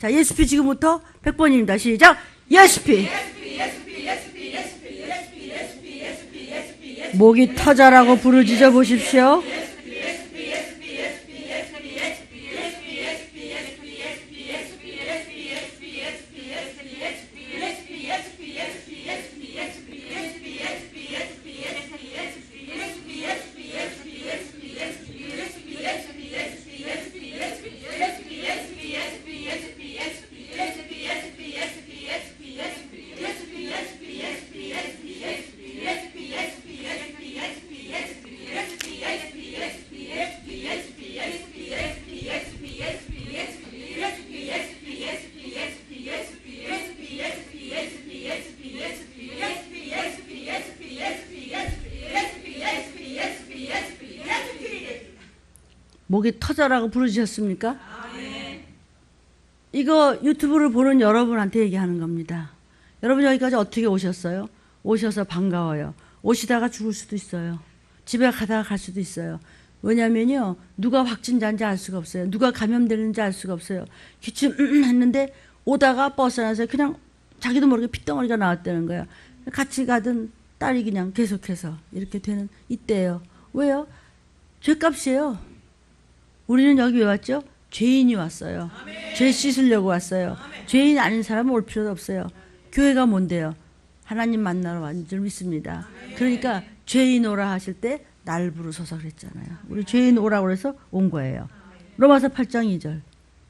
자, 예수피 지금부터 100번입니다. 시작. 예수피. 목이 터져라고 부르짖어 보십시오. 목이 터져라고 부르셨습니까? 이거 유튜브를 보는 여러분한테 얘기하는 겁니다. 여러분 여기까지 어떻게 오셨어요? 오셔서 반가워요. 오시다가 죽을 수도 있어요. 집에 가다가 갈 수도 있어요. 왜냐면요, 누가 확진자인지 알 수가 없어요. 누가 감염되는지 알 수가 없어요. 기침 했는데 오다가 버스 안에서 그냥 자기도 모르게 핏덩어리가 나왔다는 거예요. 같이 가던 딸이 그냥 계속해서 이렇게 되는 이때예요. 왜요? 죄값이에요. 우리는 여기 왜 왔죠? 죄인이 왔어요. 아멘. 죄 씻으려고 왔어요. 아멘. 죄인 아닌 사람은 올 필요도 없어요. 교회가 뭔데요? 하나님 만나러 왔는 줄 믿습니다. 아멘. 그러니까 죄인 오라 하실 때 날 부르소서 그랬잖아요. 우리 죄인 오라고 해서 온 거예요. 로마서 8장 2절.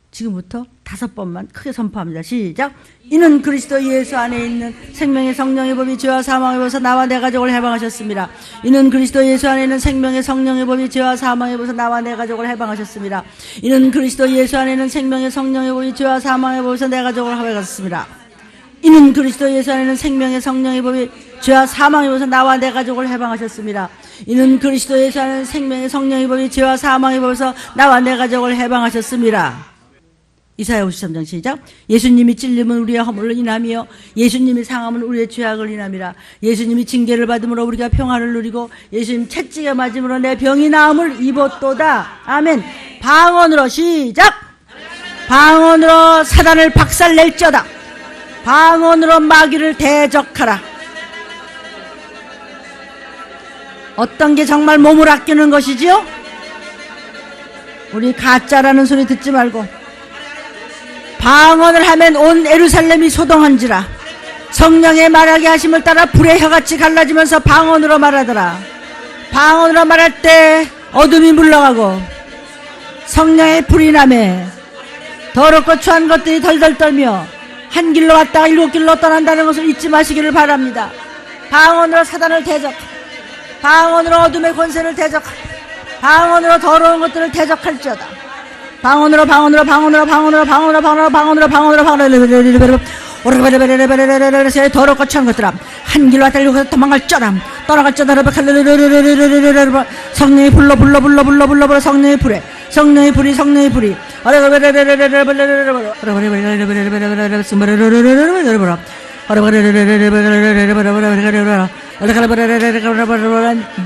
지금부터 5번만 크게 선포합니다. 시작. 이는 그리스도 예수 안에 있는 생명의 성령의 법이 죄와 사망의 법에서 나와 내 가족을 해방하셨습니다. 이는 그리스도 예수 안에 있는 생명의 성령의 법이 죄와 사망의 법에서 나와 내 가족을 해방하셨습니다. 이는 그리스도 예수 안에 있는 생명의 성령의 법이 죄와 사망의 법에서 내 가족을 해방하셨습니다. 이는 그리스도 예수 안에 있는 생명의 성령의 법이 죄와 사망의 법에서 나와 내 가족을 해방하셨습니다. 이는 그리스도 예수 안에 있는 생명의 성령의 법이 죄와 사망의 법에서 나와 내 가족을 해방하셨습니다. 이사야 53장 시작. 예수님이 찔림은 우리의 허물을 인하며 예수님이 상함은 우리의 죄악을 인함이라. 예수님이 징계를 받음으로 우리가 평안을 누리고 예수님 채찍에 맞음으로 내 병이 나음을 입었도다. 아멘. 방언으로 시작. 방언으로 사단을 박살낼지어다. 방언으로 마귀를 대적하라. 어떤 게 정말 몸을 아끼는 것이지요? 우리 가짜라는 소리 듣지 말고 방언을 하면 온 예루살렘이 소동한지라. 성령의 말하게 하심을 따라 불의 혀같이 갈라지면서 방언으로 말하더라. 방언으로 말할 때 어둠이 물러가고 성령의 불이 나매 더럽고 추한 것들이 덜덜 떨며 한 길로 왔다가 7길로 떠난다는 것을 잊지 마시기를 바랍니다. 방언으로 사단을 대적, 방언으로 어둠의 권세를 대적, 방언으로 더러운 것들을 대적할지어다. 방언으로 방언으로 방언으로 방언으로 방언으로 방언으로 방언으로 방언으로 방언으로 오르베레베레베레베레베레 더럽고 추한 것들아 한 길로 왔다 7길로 도망갈지어다. 떠나갈지어다. 성령의 불러 불러 불러 불러 불러 불러 성령의 불에 성령의 불이 성령의 불이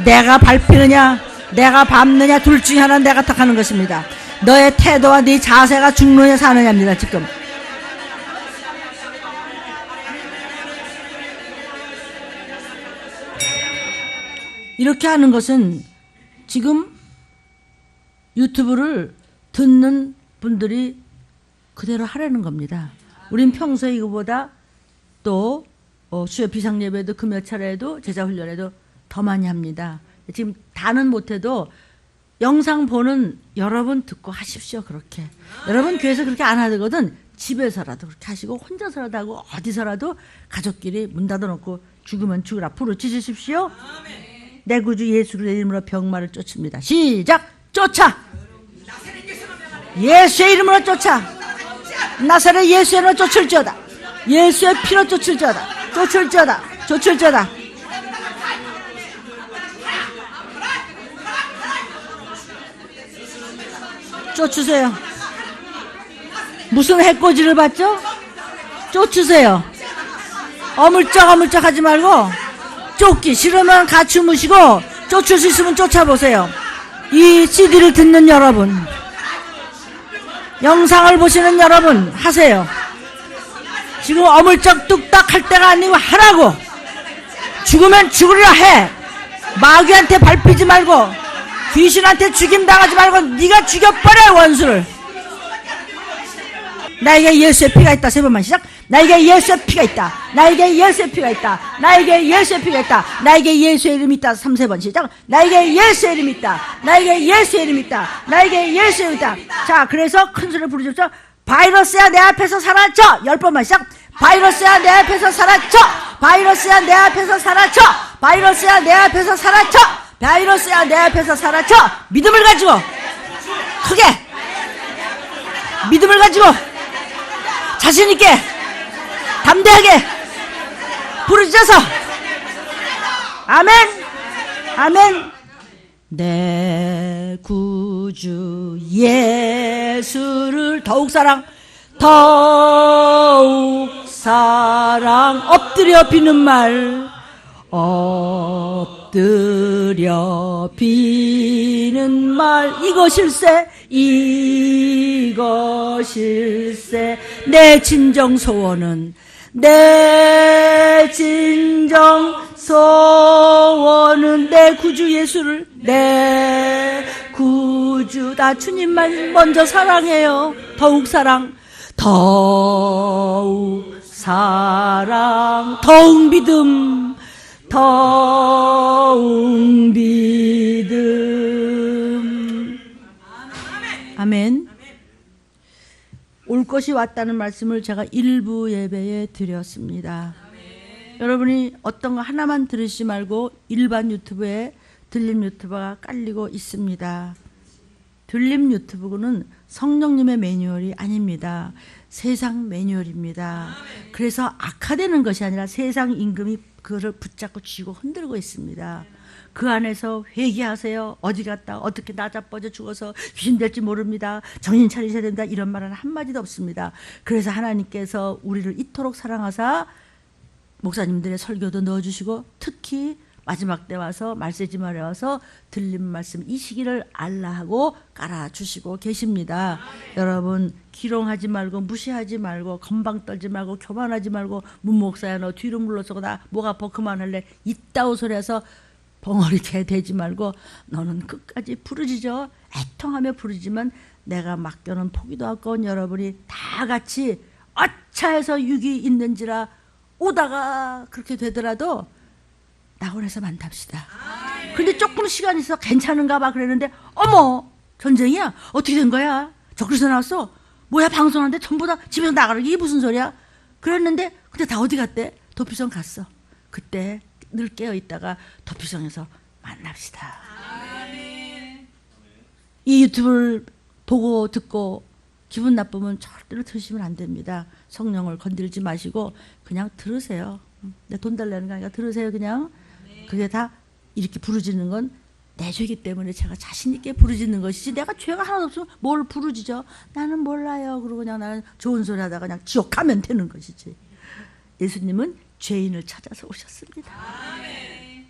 내가 밟히느냐 내가 밟느냐 둘 중에 하나 내가 택하는 것입니다. 너의 태도와 네 자세가 중론에 사느냐입니다. 지금 이렇게 하는 것은 지금 유튜브를 듣는 분들이 그대로 하라는 겁니다. 우린 평소에 이거보다 또 수요 비상예배도 그 몇 차례에도 제자훈련에도 더 많이 합니다. 지금 다는 못해도 영상 보는 여러분 듣고 하십시오. 그렇게 여러분 교회에서 그렇게 안 하거든 집에서라도 그렇게 하시고 혼자서라도 하고 어디서라도 가족끼리 문 닫아놓고 죽으면 죽으라 부르짖으십시오. 내 구주 예수 그리스도의 이름으로 병마를 쫓습니다. 시작. 쫓아. 예수의 이름으로 쫓아. 나사렛 예수의 이름으로 쫓을지어다. 예수의 피로 쫓을지어다. 쫓을지어다. 쫓을지어다. 쫓으세요. 무슨 해코지를 받죠? 쫓으세요. 어물쩍 하지 말고 쫓기 싫으면 같이 무시고 쫓을 수 있으면 쫓아보세요. 이 CD를 듣는 여러분 영상을 보시는 여러분 하세요. 지금 어물쩍 뚝딱 할 때가 아니고 하라고. 죽으면 죽으리라 해. 마귀한테 밟히지 말고 귀신한테 죽임당하지 말고 네가 죽여버려 원수를. 나에게 예수의 피가 있다. 세 번만 시작. 나에게 예수의 피가 있다. 나에게 예수의 피가 있다. 나에게 예수의 피가 있다. 나에게 예수의 이름이 있다. 3-4번 시작. 나에게 예수의 이름이 있다. 나에게 예수의 이름이 있다. 나에게 예수의 이름이 있다. 자, 그래서 큰 소리를 부르십시오. 바이러스야 내 앞에서 사라져. 10번만 시작. 바이러스야 내 앞에서 사라져. 바이러스야 내 앞에서 사라져. 바이러스야 내 앞에서 사라져. 바이러스야 내 앞에서 사라져. 믿음을 가지고 크게 믿음을 가지고 자신있게 담대하게 부르짖어서 아멘 아멘. 내 구주 예수를 더욱 사랑 엎드려 비는 말 엎드려 비는 말 이것일세 이것일세 내 진정 소원은 내 구주 예수를 내 구주 나 주님만 먼저 사랑해요. 더욱 사랑 더욱 믿음 아멘. 올 것이 왔다는 말씀을 제가 일부 예배에 드렸습니다. 여러분이 어떤 거 하나만 들으시지 말고 일반 유튜브에 들림 유튜브가 깔리고 있습니다. 들림 유튜브는 성령님의 매뉴얼이 아닙니다. 세상 매뉴얼입니다. 그래서 악화되는 것이 아니라 세상 임금이 그것을 붙잡고 쥐고 흔들고 있습니다. 그 안에서 회개하세요. 어디 갔다 어떻게 나자빠져 죽어서 귀신 될지 모릅니다. 정신 차리셔야 된다. 이런 말은 한마디도 없습니다. 그래서 하나님께서 우리를 이토록 사랑하사 목사님들의 설교도 넣어주시고 특히 마지막 때 와서 말세지말에 와서 들린 말씀 이 시기를 알라하고 깔아주시고 계십니다. 여러분 기롱하지 말고 무시하지 말고 건방 떨지 말고 교만하지 말고 문목사야 너 뒤로 물러서고 나 목 아파 그만할래 이따오 소리해서 벙어리 개 되지 말고 너는 끝까지 부르짖어 애통하며 부르짖으면 내가 맡겨놓은 포기도 아까운 여러분이 다 같이 어차해서 육이 있는지라 오다가 그렇게 되더라도 낙원에서 만납시다. 근데 조금 시간이 있어 괜찮은가 봐 그랬는데 어머 전쟁이야? 어떻게 된 거야? 저기서 나왔어? 뭐야 방송하는데 전부 다 집에서 나가라 이게 무슨 소리야? 그랬는데 근데 다 어디 갔대? 도피성 갔어. 그때 늘 깨어있다가 도피성에서 만납시다. 이 유튜브를 보고 듣고 기분 나쁘면 절대로 들으시면 안 됩니다. 성령을 건들지 마시고 그냥 들으세요. 내 돈 달라는 거 아니라 들으세요. 그냥 그게 다 이렇게 부르짖는 건 내 죄이기 때문에 제가 자신 있게 부르짖는 것이지 내가 죄가 하나도 없으면 뭘 부르짖어. 나는 몰라요. 그러고 그냥 나는 좋은 소리 하다가 그냥 지옥 가면 되는 것이지. 예수님은 죄인을 찾아서 오셨습니다.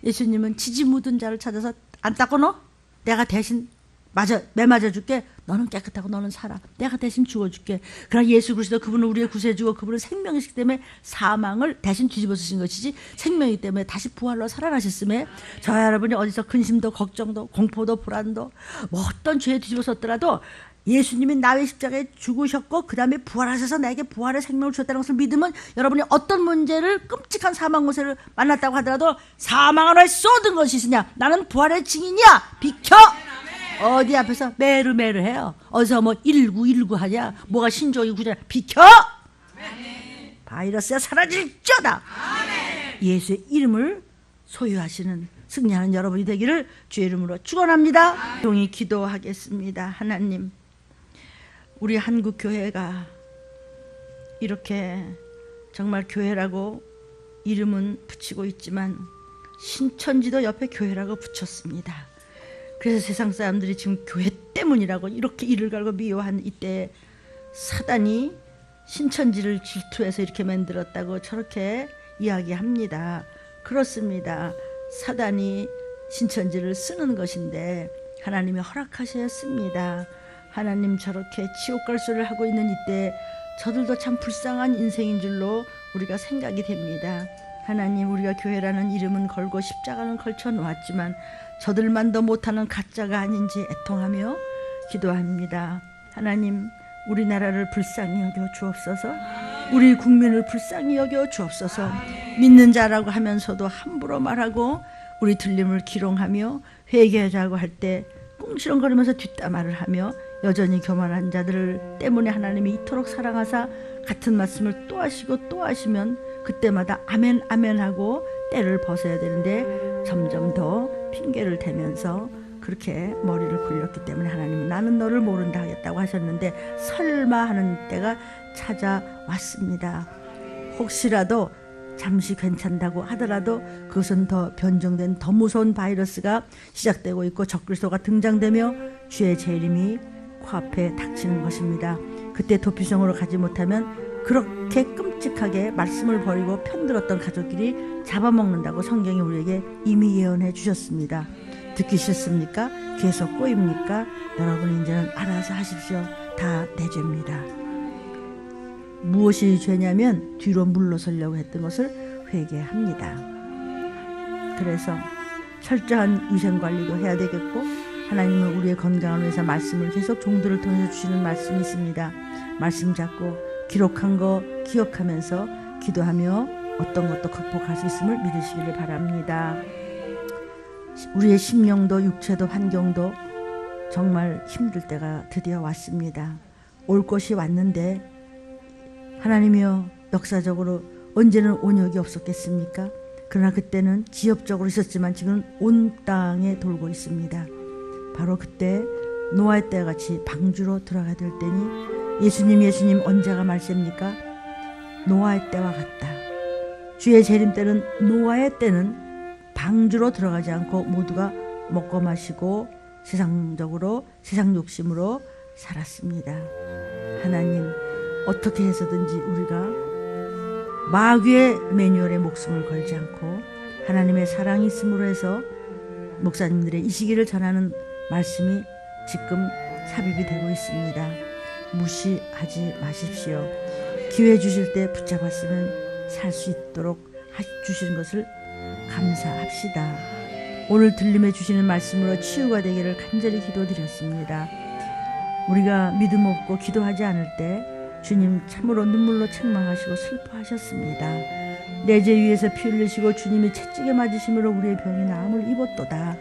예수님은 지지 묻은 자를 찾아서 안 닦고 너? 내가 대신 매 맞아줄게. 너는 깨끗하고 너는 살아. 내가 대신 죽어줄게. 그러나 예수 그리스도 그분은 우리의 구세주고 그분은 생명이시기 때문에 사망을 대신 뒤집어 쓰신 것이지 생명이기 때문에 다시 부활로 살아나셨음에 저와 여러분이 어디서 근심도 걱정도 공포도 불안도 뭐 어떤 죄에 뒤집어 썼더라도 예수님이 나의 십자가에 죽으셨고 그 다음에 부활하셔서 나에게 부활의 생명을 주셨다는 것을 믿으면 여러분이 어떤 문제를 끔찍한 사망 고세를 만났다고 하더라도 사망 안에 쏟은 것이 있으냐 나는 부활의 증인이야 비켜. 어디 앞에서 메르메르 해요. 어디서 뭐 1919 하냐 뭐가 신종이 구제냐 비켜. 바이러스가 사라질지어다. 예수의 이름을 소유하시는 승리하는 여러분이 되기를 주의 이름으로 축원합니다. 동이 기도하겠습니다. 하나님 우리 한국 교회가 이렇게 정말 교회라고 이름은 붙이고 있지만 신천지도 옆에 교회라고 붙였습니다. 그래서 세상 사람들이 지금 교회 때문이라고 이렇게 이를 갈고 미워한 이때 사단이 신천지를 질투해서 이렇게 만들었다고 저렇게 이야기합니다. 그렇습니다. 사단이 신천지를 쓰는 것인데 하나님이 허락하셨습니다. 하나님 저렇게 지옥 갈 소리를 하고 있는 이때 저들도 참 불쌍한 인생인 줄로 우리가 생각이 됩니다. 하나님, 우리가 교회라는 이름은 걸고 십자가는 걸쳐 놓았지만 저들만도 못하는 가짜가 아닌지 애통하며 기도합니다. 하나님, 우리나라를 불쌍히 여겨 주옵소서. 우리 국민을 불쌍히 여겨 주옵소서. 믿는 자라고 하면서도 함부로 말하고 우리 틀림을 기롱하며 회개하자고 할 때 꿍시렁거리면서 뒷담화를 하며 여전히 교만한 자들 때문에 하나님이 이토록 사랑하사 같은 말씀을 또 하시고 또 하시면 그때마다 아멘 아멘 하고 때를 벗어야 되는데 점점 더 핑계를 대면서 그렇게 머리를 굴렸기 때문에 하나님은 나는 너를 모른다 하겠다고 하셨는데 설마 하는 때가 찾아왔습니다. 혹시라도 잠시 괜찮다고 하더라도 그것은 더 변종된 더 무서운 바이러스가 시작되고 있고 적그리스도가 등장되며 주의 재림이 코앞에 닥치는 것입니다. 그때 도피성으로 가지 못하면 그렇게 끔찍하게 말씀을 버리고 편들었던 가족끼리 잡아먹는다고 성경이 우리에게 이미 예언해 주셨습니다. 듣기 싫습니까? 계속 꼬입니까? 여러분 이제는 알아서 하십시오. 다 내 죄입니다. 무엇이 죄냐면 뒤로 물러서려고 했던 것을 회개합니다. 그래서 철저한 위생관리도 해야 되겠고 하나님은 우리의 건강을 위해서 말씀을 계속 종들을 통해서 주시는 말씀이 있습니다. 말씀 잡고 기록한 거 기억하면서 기도하며 어떤 것도 극복할 수 있음을 믿으시기를 바랍니다. 우리의 심령도 육체도 환경도 정말 힘들 때가 드디어 왔습니다. 올 것이 왔는데 하나님이여 역사적으로 언제는 온역이 없었겠습니까? 그러나 그때는 지역적으로 있었지만 지금 온 땅에 돌고 있습니다. 바로 그때 노아의 때와 같이 방주로 들어가야 될 때니 예수님 언제가 말세입니까? 노아의 때와 같다. 주의 재림 때는 노아의 때는 방주로 들어가지 않고 모두가 먹고 마시고 세상적으로 세상 욕심으로 살았습니다. 하나님 어떻게 해서든지 우리가 마귀의 매뉴얼에 목숨을 걸지 않고 하나님의 사랑이 있음으로 해서 목사님들의 이 시기를 전하는 말씀이 지금 삽입이 되고 있습니다. 무시하지 마십시오. 기회 주실 때 붙잡았으면 살 수 있도록 주시는 것을 감사합시다. 오늘 들림해 주시는 말씀으로 치유가 되기를 간절히 기도드렸습니다. 우리가 믿음 없고 기도하지 않을 때 주님 참으로 눈물로 책망하시고 슬퍼하셨습니다. 내 죄 위에서 피 흘리시고 주님이 채찍에 맞으심으로 우리의 병이 나음을 입었도다.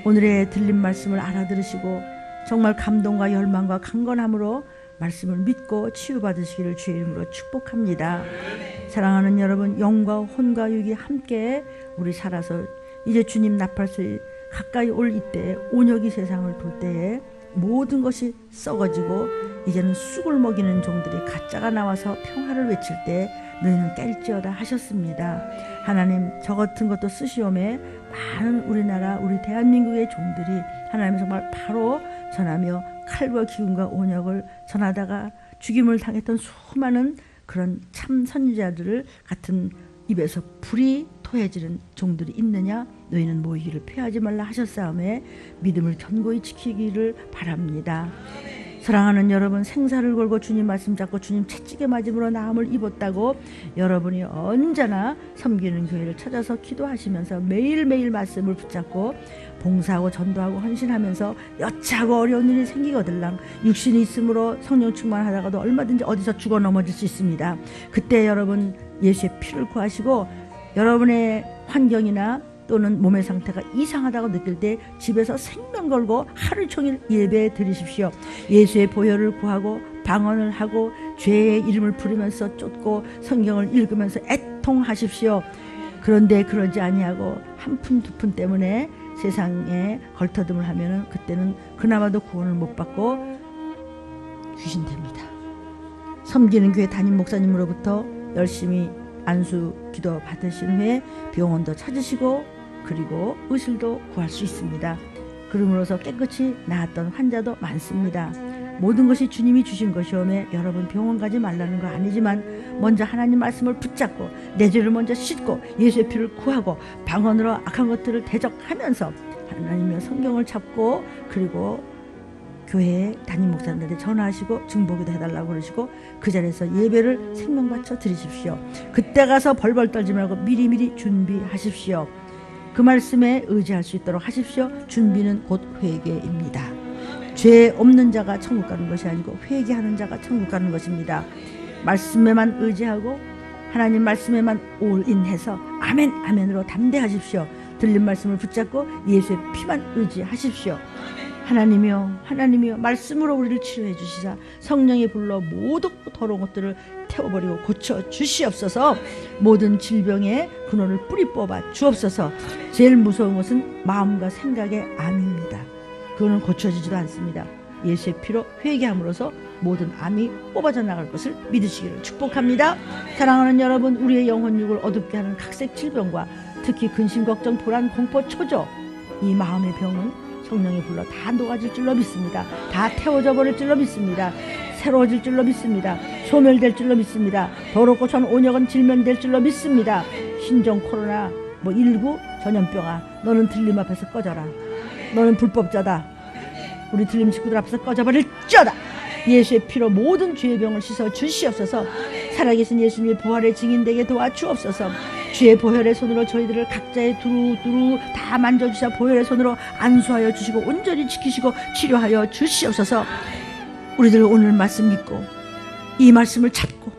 오늘의 들린 말씀을 알아들으시고 정말 감동과 열망과 강건함으로 말씀을 믿고 치유받으시기를 주의 이름으로 축복합니다. 사랑하는 여러분, 영과 혼과 육이 함께 우리 살아서 이제 주님 나팔소리 가까이 올 이때 온역이 세상을 돌 때에 모든 것이 썩어지고 이제는 쑥을 먹이는 종들이 가짜가 나와서 평화를 외칠 때 너희는 깰지어다 하셨습니다. 하나님 저 같은 것도 쓰시오매 많은 우리나라 우리 대한민국의 종들이 하나님 정말 바로 전하며 칼과 기운과 온역을 전하다가 죽임을 당했던 수많은 그런 참 선지자들을 같은 입에서 불이 토해지는 종들이 있느냐? 너희는 모이기를 피하지 말라 하셨사오매 믿음을 견고히 지키기를 바랍니다. 사랑하는 여러분, 생사를 걸고 주님 말씀 잡고 주님 채찍에 맞음으로 나음을 입었다고 여러분이 언제나 섬기는 교회를 찾아서 기도하시면서 매일매일 말씀을 붙잡고 봉사하고 전도하고 헌신하면서 여차하고 어려운 일이 생기거들랑 육신이 있으므로 성령 충만하다가도 얼마든지 어디서 죽어 넘어질 수 있습니다. 그때 여러분 예수의 피를 구하시고 여러분의 환경이나 또는 몸의 상태가 이상하다고 느낄 때 집에서 생명 걸고 하루 종일 예배 드리십시오. 예수의 보혈을 구하고 방언을 하고 죄의 이름을 부르면서 쫓고 성경을 읽으면서 애통하십시오. 그런데 그러지 아니하고 한 푼 두 푼 때문에 세상에 걸터듬을 하면은 그때는 그나마도 구원을 못 받고 귀신됩니다. 섬기는 교회 담임 목사님으로부터 열심히 안수 기도 받으신 후에 병원도 찾으시고 그리고 의술도 구할 수 있습니다. 그러므로서 깨끗이 나았던 환자도 많습니다. 모든 것이 주님이 주신 것이오매 여러분 병원 가지 말라는 거 아니지만 먼저 하나님 말씀을 붙잡고 내 죄를 먼저 씻고 예수의 피를 구하고 방언으로 악한 것들을 대적하면서 하나님의 성경을 잡고 그리고 교회 담임 목사님들한테 전화하시고 증보기도 해달라고 그러시고 그 자리에서 예배를 생명 바쳐 드리십시오. 그때 가서 벌벌 떨지 말고 미리미리 준비하십시오. 그 말씀에 의지할 수 있도록 하십시오. 준비는 곧 회개입니다. 죄 없는 자가 천국 가는 것이 아니고 회개하는 자가 천국 가는 것입니다. 말씀에만 의지하고 하나님 말씀에만 올인해서 아멘 아멘으로 담대하십시오. 들린 말씀을 붙잡고 예수의 피만 의지하십시오. 하나님이여 말씀으로 우리를 치료해 주시자 성령이 불러 모든 더러운 것들을 태워버리고 고쳐 주시옵소서. 모든 질병의 근원을 뿌리 뽑아 주옵소서. 제일 무서운 것은 마음과 생각의 암입니다. 그거는 고쳐지지도 않습니다. 예수의 피로 회개함으로써 모든 암이 뽑아져 나갈 것을 믿으시기를 축복합니다. 사랑하는 여러분, 우리의 영혼육을 어둡게 하는 각색 질병과 특히 근심, 걱정, 불안, 공포, 초조, 이 마음의 병은 성령이 불러 다 녹아질 줄로 믿습니다. 다 태워져 버릴 줄로 믿습니다. 새로워질 줄로 믿습니다. 소멸될 줄로 믿습니다. 더럽고 전 온역은 질면될 줄로 믿습니다. 신종 코로나 19 전염병아, 너는 들림 앞에서 꺼져라. 너는 불법자다. 우리 들림 식구들 앞에서 꺼져버릴지어다. 예수의 피로 모든 죄의 병을 씻어 주시옵소서. 살아계신 예수님의 부활의 증인되게 도와주옵소서. 주의 보혈의 손으로 저희들을 각자의 두루두루 다 만져주사 보혈의 손으로 안수하여 주시고 온전히 지키시고 치료하여 주시옵소서. 우리들 오늘 말씀 믿고 이 말씀을 찾고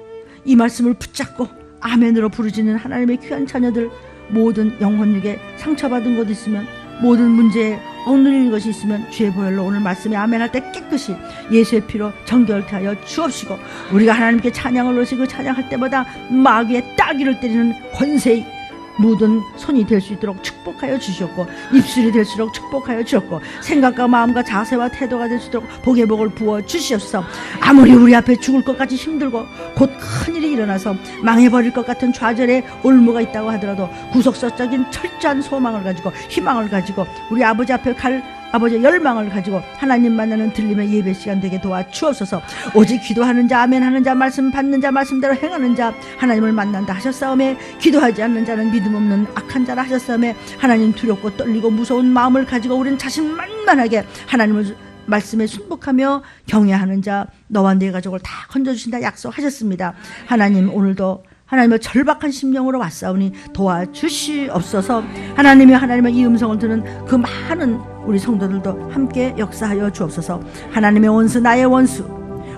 이 말씀을 붙잡고 아멘으로 부르짖는 하나님의 귀한 자녀들, 모든 영혼육에 상처받은 것 있으면, 모든 문제에 억눌리는 것이 있으면 주의 보혈로 오늘 말씀에 아멘할 때 깨끗이 예수의 피로 정결케 하여 주옵시고, 우리가 하나님께 찬양을 올리시고 그 찬양할 때마다 마귀의 따귀를 때리는 권세의 묻은 손이 될 수 있도록 축복하여 주셨고, 입술이 될수록 축복하여 주셨고, 생각과 마음과 자세와 태도가 될 수 있도록 복의 복을 부어 주시옵소서. 아무리 우리 앞에 죽을 것 같이 힘들고 곧 큰일이 일어나서 망해버릴 것 같은 좌절의 올무가 있다고 하더라도 구속사적인 철저한 소망을 가지고 희망을 가지고 우리 아버지 앞에 갈 아버지의 열망을 가지고 하나님 만나는 들림의 예배 시간 되게 도와주옵소서. 오직 기도하는 자, 아멘하는 자, 말씀 받는 자, 말씀대로 행하는 자 하나님을 만난다 하셨사오매, 기도하지 않는 자는 믿음 없는 악한 자라 하셨사오매, 하나님 두렵고 떨리고 무서운 마음을 가지고 우리는 자신만만하게 하나님을 말씀에 순복하며 경외하는 자, 너와 네 가족을 다 건져주신다 약속하셨습니다. 하나님, 오늘도 하나님의 절박한 심령으로 왔사오니 도와주시옵소서. 하나님의 이 음성을 듣는 그 많은 우리 성도들도 함께 역사하여 주옵소서. 하나님의 원수, 나의 원수,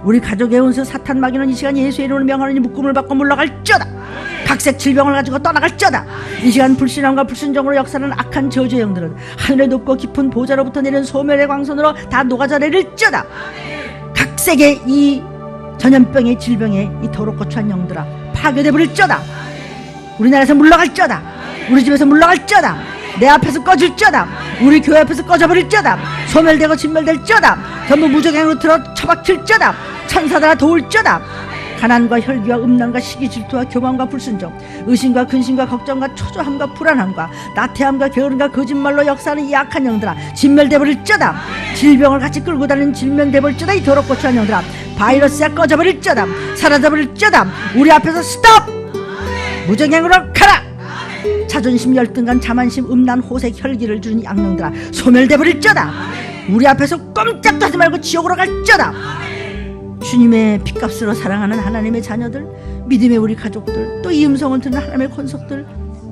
우리 가족의 원수 사탄 마귀는 이 시간 예수의 이름으로 명하느니 묶음을 받고 물러갈지어다. 각색 질병을 가지고 떠나갈지어다. 이 시간 불신함과 불순종으로 역사하는 악한 저주의 영들은 하늘의 높고 깊은 보좌로부터 내리는 소멸의 광선으로 다 녹아져 내릴지어다. 각색의 이 전염병의 질병의 이 더럽고 추한 영들아, 파괴돼 버릴지어다. 우리나라에서 물러갈지어다. 우리 집에서 물러갈지어다. 내 앞에서 꺼질지어다. 우리 교회 앞에서 꺼져버릴지어다. 소멸되고 진멸될지어다. 전부 무적행으로 들어 처박힐지어다. 천사들아 도울지어다. 가난과 혈기와 음란과 시기 질투와 교만과 불순종, 의심과 근심과 걱정과 초조함과 불안함과 나태함과 게으름과 거짓말로 역사하는 이 악한 영들아, 진멸되버릴지어다. 질병을 같이 끌고 다니는 질면되버릴지어다. 이 더럽고 추한 영들아, 바이러스야 꺼져버릴지어다. 사라져버릴지어다. 우리 앞에서 스톱! 무정행으로 가라! 자존심, 열등감, 자만심, 음란, 호색, 혈기를 주는 악령들아, 소멸되버릴지어다. 우리 앞에서 꼼짝도 하지 말고 지옥으로 갈지어다. 주님의 핏값으로 사랑하는 하나님의 자녀들, 믿음의 우리 가족들, 또 이 음성을 듣는 하나님의 권속들,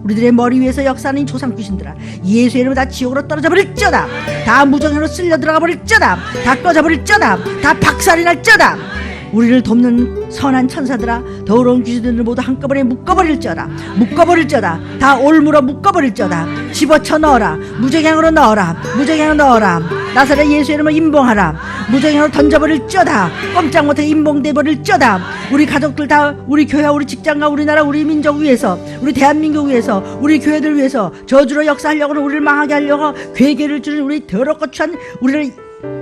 우리들의 머리 위에서 역사하는 이 조상 귀신들아, 예수의 이름으로 다 지옥으로 떨어져 버릴지어다. 다 무정으로 쓸려 들어가 버릴지어다. 다 꺼져 버릴지어다. 다 박살이 날지어다. 우리를 돕는 선한 천사들아, 더러운 귀신들을 모두 한꺼번에 묶어버릴지어다. 묶어버릴지어다. 다 올무로 묶어버릴지어다. 집어쳐 넣어라. 무정행으로 넣어라. 무정행으로 넣어라. 나사렛 예수의 이름을 임봉하라. 무정행으로 던져버릴지어다. 꼼짝 못하게 임봉돼버릴지어다. 우리 가족들 다, 우리 교회와 우리 직장과 우리나라 우리 민족 위해서, 우리 대한민국 위해서, 우리 교회들 위해서 저주로 역사하려고, 우리를 망하게 하려고 괴계를 주는 우리 더럽고 추한 우리를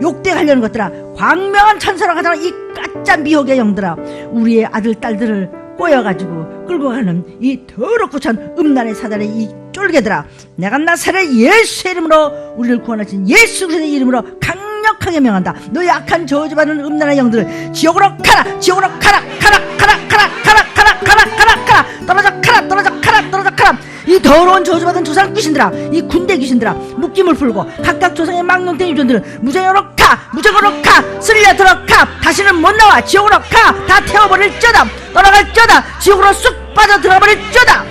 욕대하려는 것들아, 광명한 천사로 가다가 이 가짜 미혹의 영들아, 우리의 아들 딸들을 꼬여가지고 끌고 가는 이 더럽고 찬 음란의 사단의 이 쫄개들아, 내가 나사렛 예수의 이름으로, 우리를 구원하신 예수 그리스도의 이름으로 강력하게 명한다. 너희 악한 저주받는 음란의 영들을 지옥으로 가라. 지옥으로 가라. 가라. 가라. 가라. 가라. 가라. 가라. 가라. 가라. 떨어져 가라. 떨어져 가라. 떨어져 가라. 이 이 더러운 저주받은 조상 귀신들아, 이 군대 귀신들아, 묶임을 풀고 각각 조상의 막론탱이 존들은 무정으로 가 쓸려 들어가, 다시는 못 나와. 지옥으로 가. 다 태워버릴쩌다. 떠나갈쩌다. 지옥으로 쑥 빠져 들어버릴쩌다.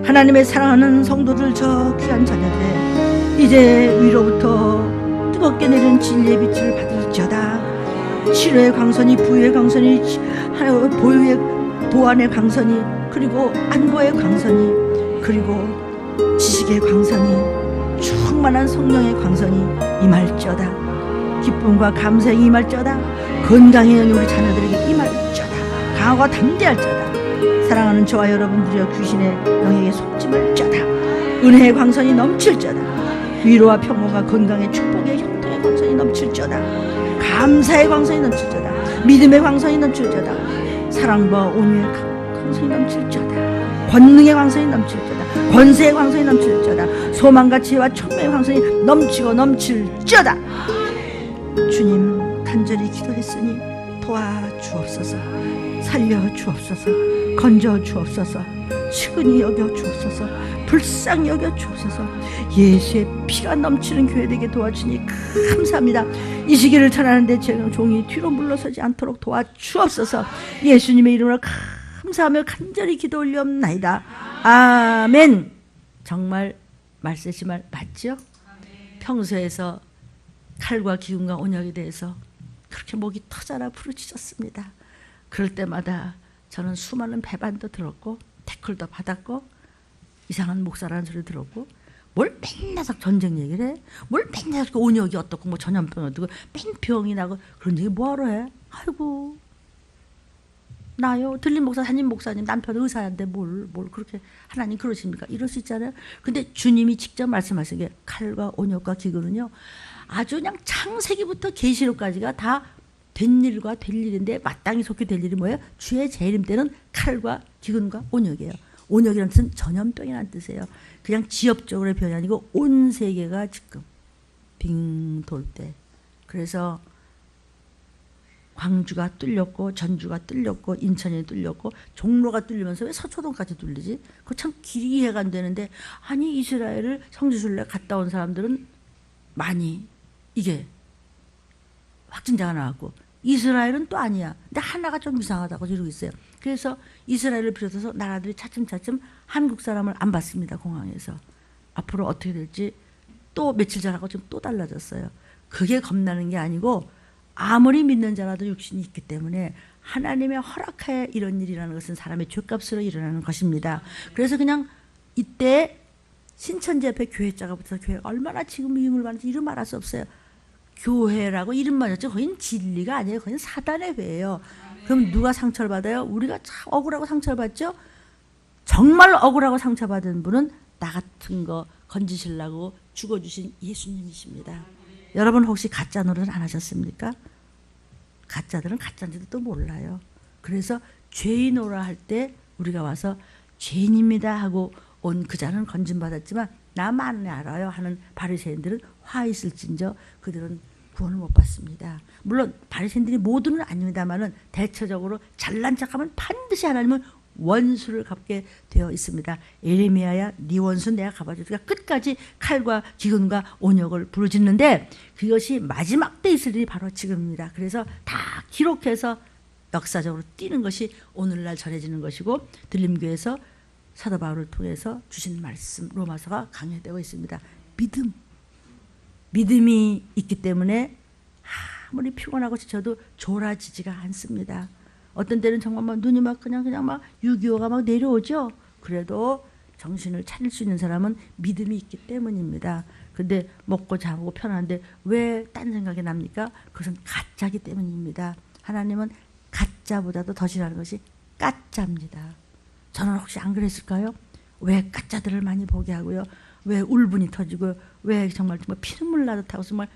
하나님의 사랑하는 성도들, 저 귀한 자녀들, 이제 위로부터 뜨겁게 내리는 진리의 빛을 받을쩌다. 치료의 광선이, 부유의 광선이, 보유의 보안의 광선이, 그리고 안보의 광선이, 그리고 지식의 광선이, 충만한 성령의 광선이 임할쩌다. 기쁨과 감사에 임할쩌다. 건강해 우리 자녀들에게 임할쩌다. 강하고 담대할쩌다. 사랑하는 저와 여러분들이여, 귀신의 영에게 속지 말쩌다. 은혜의 광선이 넘칠쩌다. 위로와 평온과 건강의 축복의 형통의 광선이 넘칠쩌다. 감사의 광선이 넘칠쩌다. 믿음의 광선이 넘칠쩌다. 사랑과 온유의 광선이 넘칠쩌다. 권능의 광선이 넘칠쩌다. 권세의 광선이 넘칠쩌다. 소망과 지혜와 총명의 광선이 넘치고 넘칠쩌다. 주님, 간절히 기도했으니 도와주옵소서. 살려주옵소서. 건져주옵소서. 측은히 여겨주옵소서. 불쌍히 여겨주옵소서. 예수의 피가 넘치는 교회 되게 도와주니 감사합니다. 이 시기를 전하는데 제가 종이 뒤로 물러서지 않도록 도와주옵소서. 예수님의 이름으로 감사하며 간절히 기도 올리옵나이다. 아멘. 정말 말씀이 말 맞죠? 평소에서 칼과 기운과 온역에 대해서 그렇게 목이 터져라 부르짖었습니다. 그럴 때마다 저는 수많은 배반도 들었고 태클도 받았고 이상한 목사라는 소리 들었고, 뭘 맨날 전쟁 얘기를 해? 뭘 맨날 온역이 어떻고 뭐 전염병이 어떻고 뺑병이 나고 그런 얘기 뭐하러 해? 아이고, 나요 들린 목사, 담임 목사님 남편 의사인데 뭘 그렇게 하나님 그러십니까? 이럴 수 있잖아요. 근데 주님이 직접 말씀하신 게 칼과 온역과 기근은요, 아주 그냥 창세기부터 계시록까지가 다 된 일과 될 일인데 마땅히 속히 될 일이 뭐예요? 주의 재림 때는 칼과 기근과 온역이에요. 온역이라는 뜻은 전염병이라는 뜻이에요. 그냥 지역적으로의 변이 아니고 온 세계가 지금 빙 돌 때. 그래서 광주가 뚫렸고 전주가 뚫렸고 인천이 뚫렸고 종로가 뚫리면서 왜 서초동까지 뚫리지? 그거 참 길이 이해가 안 되는데, 아니 이스라엘을 성지순례 갔다 온 사람들은 많이 이게 확진자가 나왔고 이스라엘은 또 아니야. 근데 하나가 좀 이상하다고 이러고 있어요. 그래서 이스라엘을 비롯해서 나라들이 차츰차츰 한국 사람을 안 받습니다. 공항에서. 앞으로 어떻게 될지 또 며칠 전하고 좀 또 달라졌어요. 그게 겁나는 게 아니고, 아무리 믿는 자라도 육신이 있기 때문에 하나님의 허락하에 이런 일이라는 것은 사람의 죄값으로 일어나는 것입니다. 그래서 그냥 이때 신천지 앞에 교회자가 붙어서 교회가 얼마나 지금 위임을 받는지 이름 말할 수 없어요. 교회라고 이름만 줬죠. 거긴 진리가 아니에요. 거긴 사단의 회예요. 그럼 누가 상처를 받아요? 우리가 참 억울하고 상처를 받죠. 정말 억울하고 상처받은 분은 나 같은 거 건지시려고 죽어주신 예수님이십니다. 여러분 혹시 가짜 노릇 안 하셨습니까? 가짜들은 가짜인지도 또 몰라요. 그래서 죄인오라 할 때 우리가 와서 죄인입니다 하고 온 그 자는 건진받았지만 나만 알아요 하는 바리새인들은 화 있을진저 그들은 구원을 못 받습니다. 물론 바리새인들이 모두는 아닙니다만은 대체적으로 잘난 척하면 반드시 하나님은 원수를 갚게 되어 있습니다. 에레미야야 네 원수 내가 갚아주니까 끝까지 칼과 기근과 온역을 부르짖는데, 그것이 마지막 때 있을 일이 바로 지금입니다. 그래서 다 기록해서 역사적으로 띄는 것이 오늘날 전해지는 것이고, 들림교에서 사도 바울을 통해서 주신 말씀 로마서가 강해되고 있습니다. 믿음이 있기 때문에 아무리 피곤하고 지쳐도 졸아지지가 않습니다. 어떤 때는 정말 막 눈이 막 그냥 막 6.25가 막 내려오죠. 그래도 정신을 차릴 수 있는 사람은 믿음이 있기 때문입니다. 근데 먹고 자고 편한데 왜 딴 생각이 납니까? 그것은 가짜기 때문입니다. 하나님은 가짜보다도 더 싫어하는 것이 까짜입니다. 저는 혹시 안 그랬을까요? 왜 가짜들을 많이 보게 하고요? 왜 울분이 터지고, 왜 정말 피눈물 나듯 하고 정말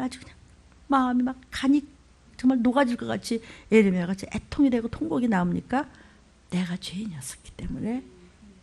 아주 그냥 마음이 막 간이 정말 녹아질 것 같이 에레미야 같이 애통이 되고 통곡이 나옵니까? 내가 죄인이었기 때문에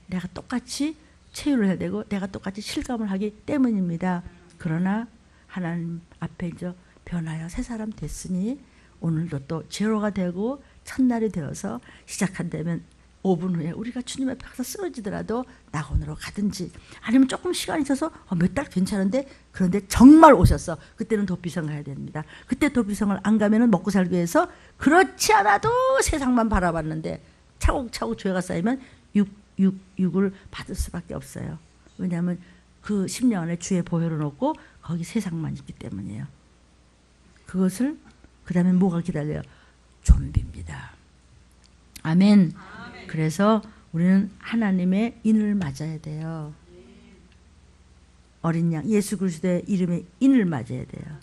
내가 똑같이 체유를 해야 되고 내가 똑같이 실감을 하기 때문입니다. 그러나 하나님 앞에 이제 변하여 새 사람 됐으니 오늘도 또 제로가 되고 첫날이 되어서 시작한다면 5분 후에 우리가 주님 앞에 가서 쓰러지더라도 낙원으로 가든지 아니면 조금 시간이 있어서 몇 달 괜찮은데 그런데 정말 오셨어. 그때는 도피성 가야 됩니다. 그때 도피성을 안 가면은 먹고 살기 위해서 그렇지 않아도 세상만 바라봤는데 차곡차곡 죄가 쌓이면 육을 받을 수밖에 없어요. 왜냐하면 그 10년 안에 주의 보혈을 놓고 거기 세상만 있기 때문이에요. 그것을 그 다음에 뭐가 기다려요? 좀비입니다. 아멘. 그래서 우리는 하나님의 인을 맞아야 돼요. 어린 양 예수 그리스도의 이름의 인을 맞아야 돼요.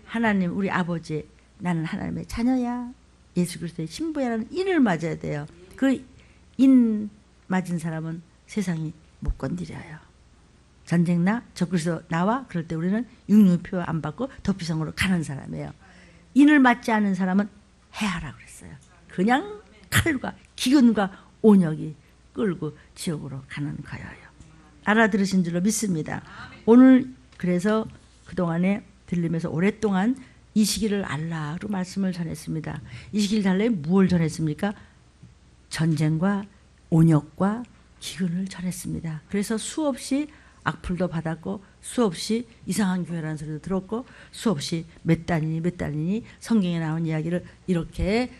하나님 우리 아버지 나는 하나님의 자녀야. 예수 그리스도의 신부야라는 인을 맞아야 돼요. 그 인 맞은 사람은 세상이 못 건드려요. 전쟁 나 적그리스도 나와 그럴 때 우리는 육류표 안 받고 도피성으로 가는 사람이에요. 인을 맞지 않은 사람은 해하라 그랬어요. 그냥 칼과 기근과 온역이 끌고 지옥으로 가는 거예요. 알아들으신 줄로 믿습니다. 오늘 그래서 그동안에 들리면서 오랫동안 이 시기를 알라로 말씀을 전했습니다. 이 시기를 달래 무엇을 전했습니까? 전쟁과 온역과 기근을 전했습니다. 그래서 수없이 악플도 받았고 수없이 이상한 교회라는 소리도 들었고 수없이 몇 달이니 성경에 나온 이야기를 이렇게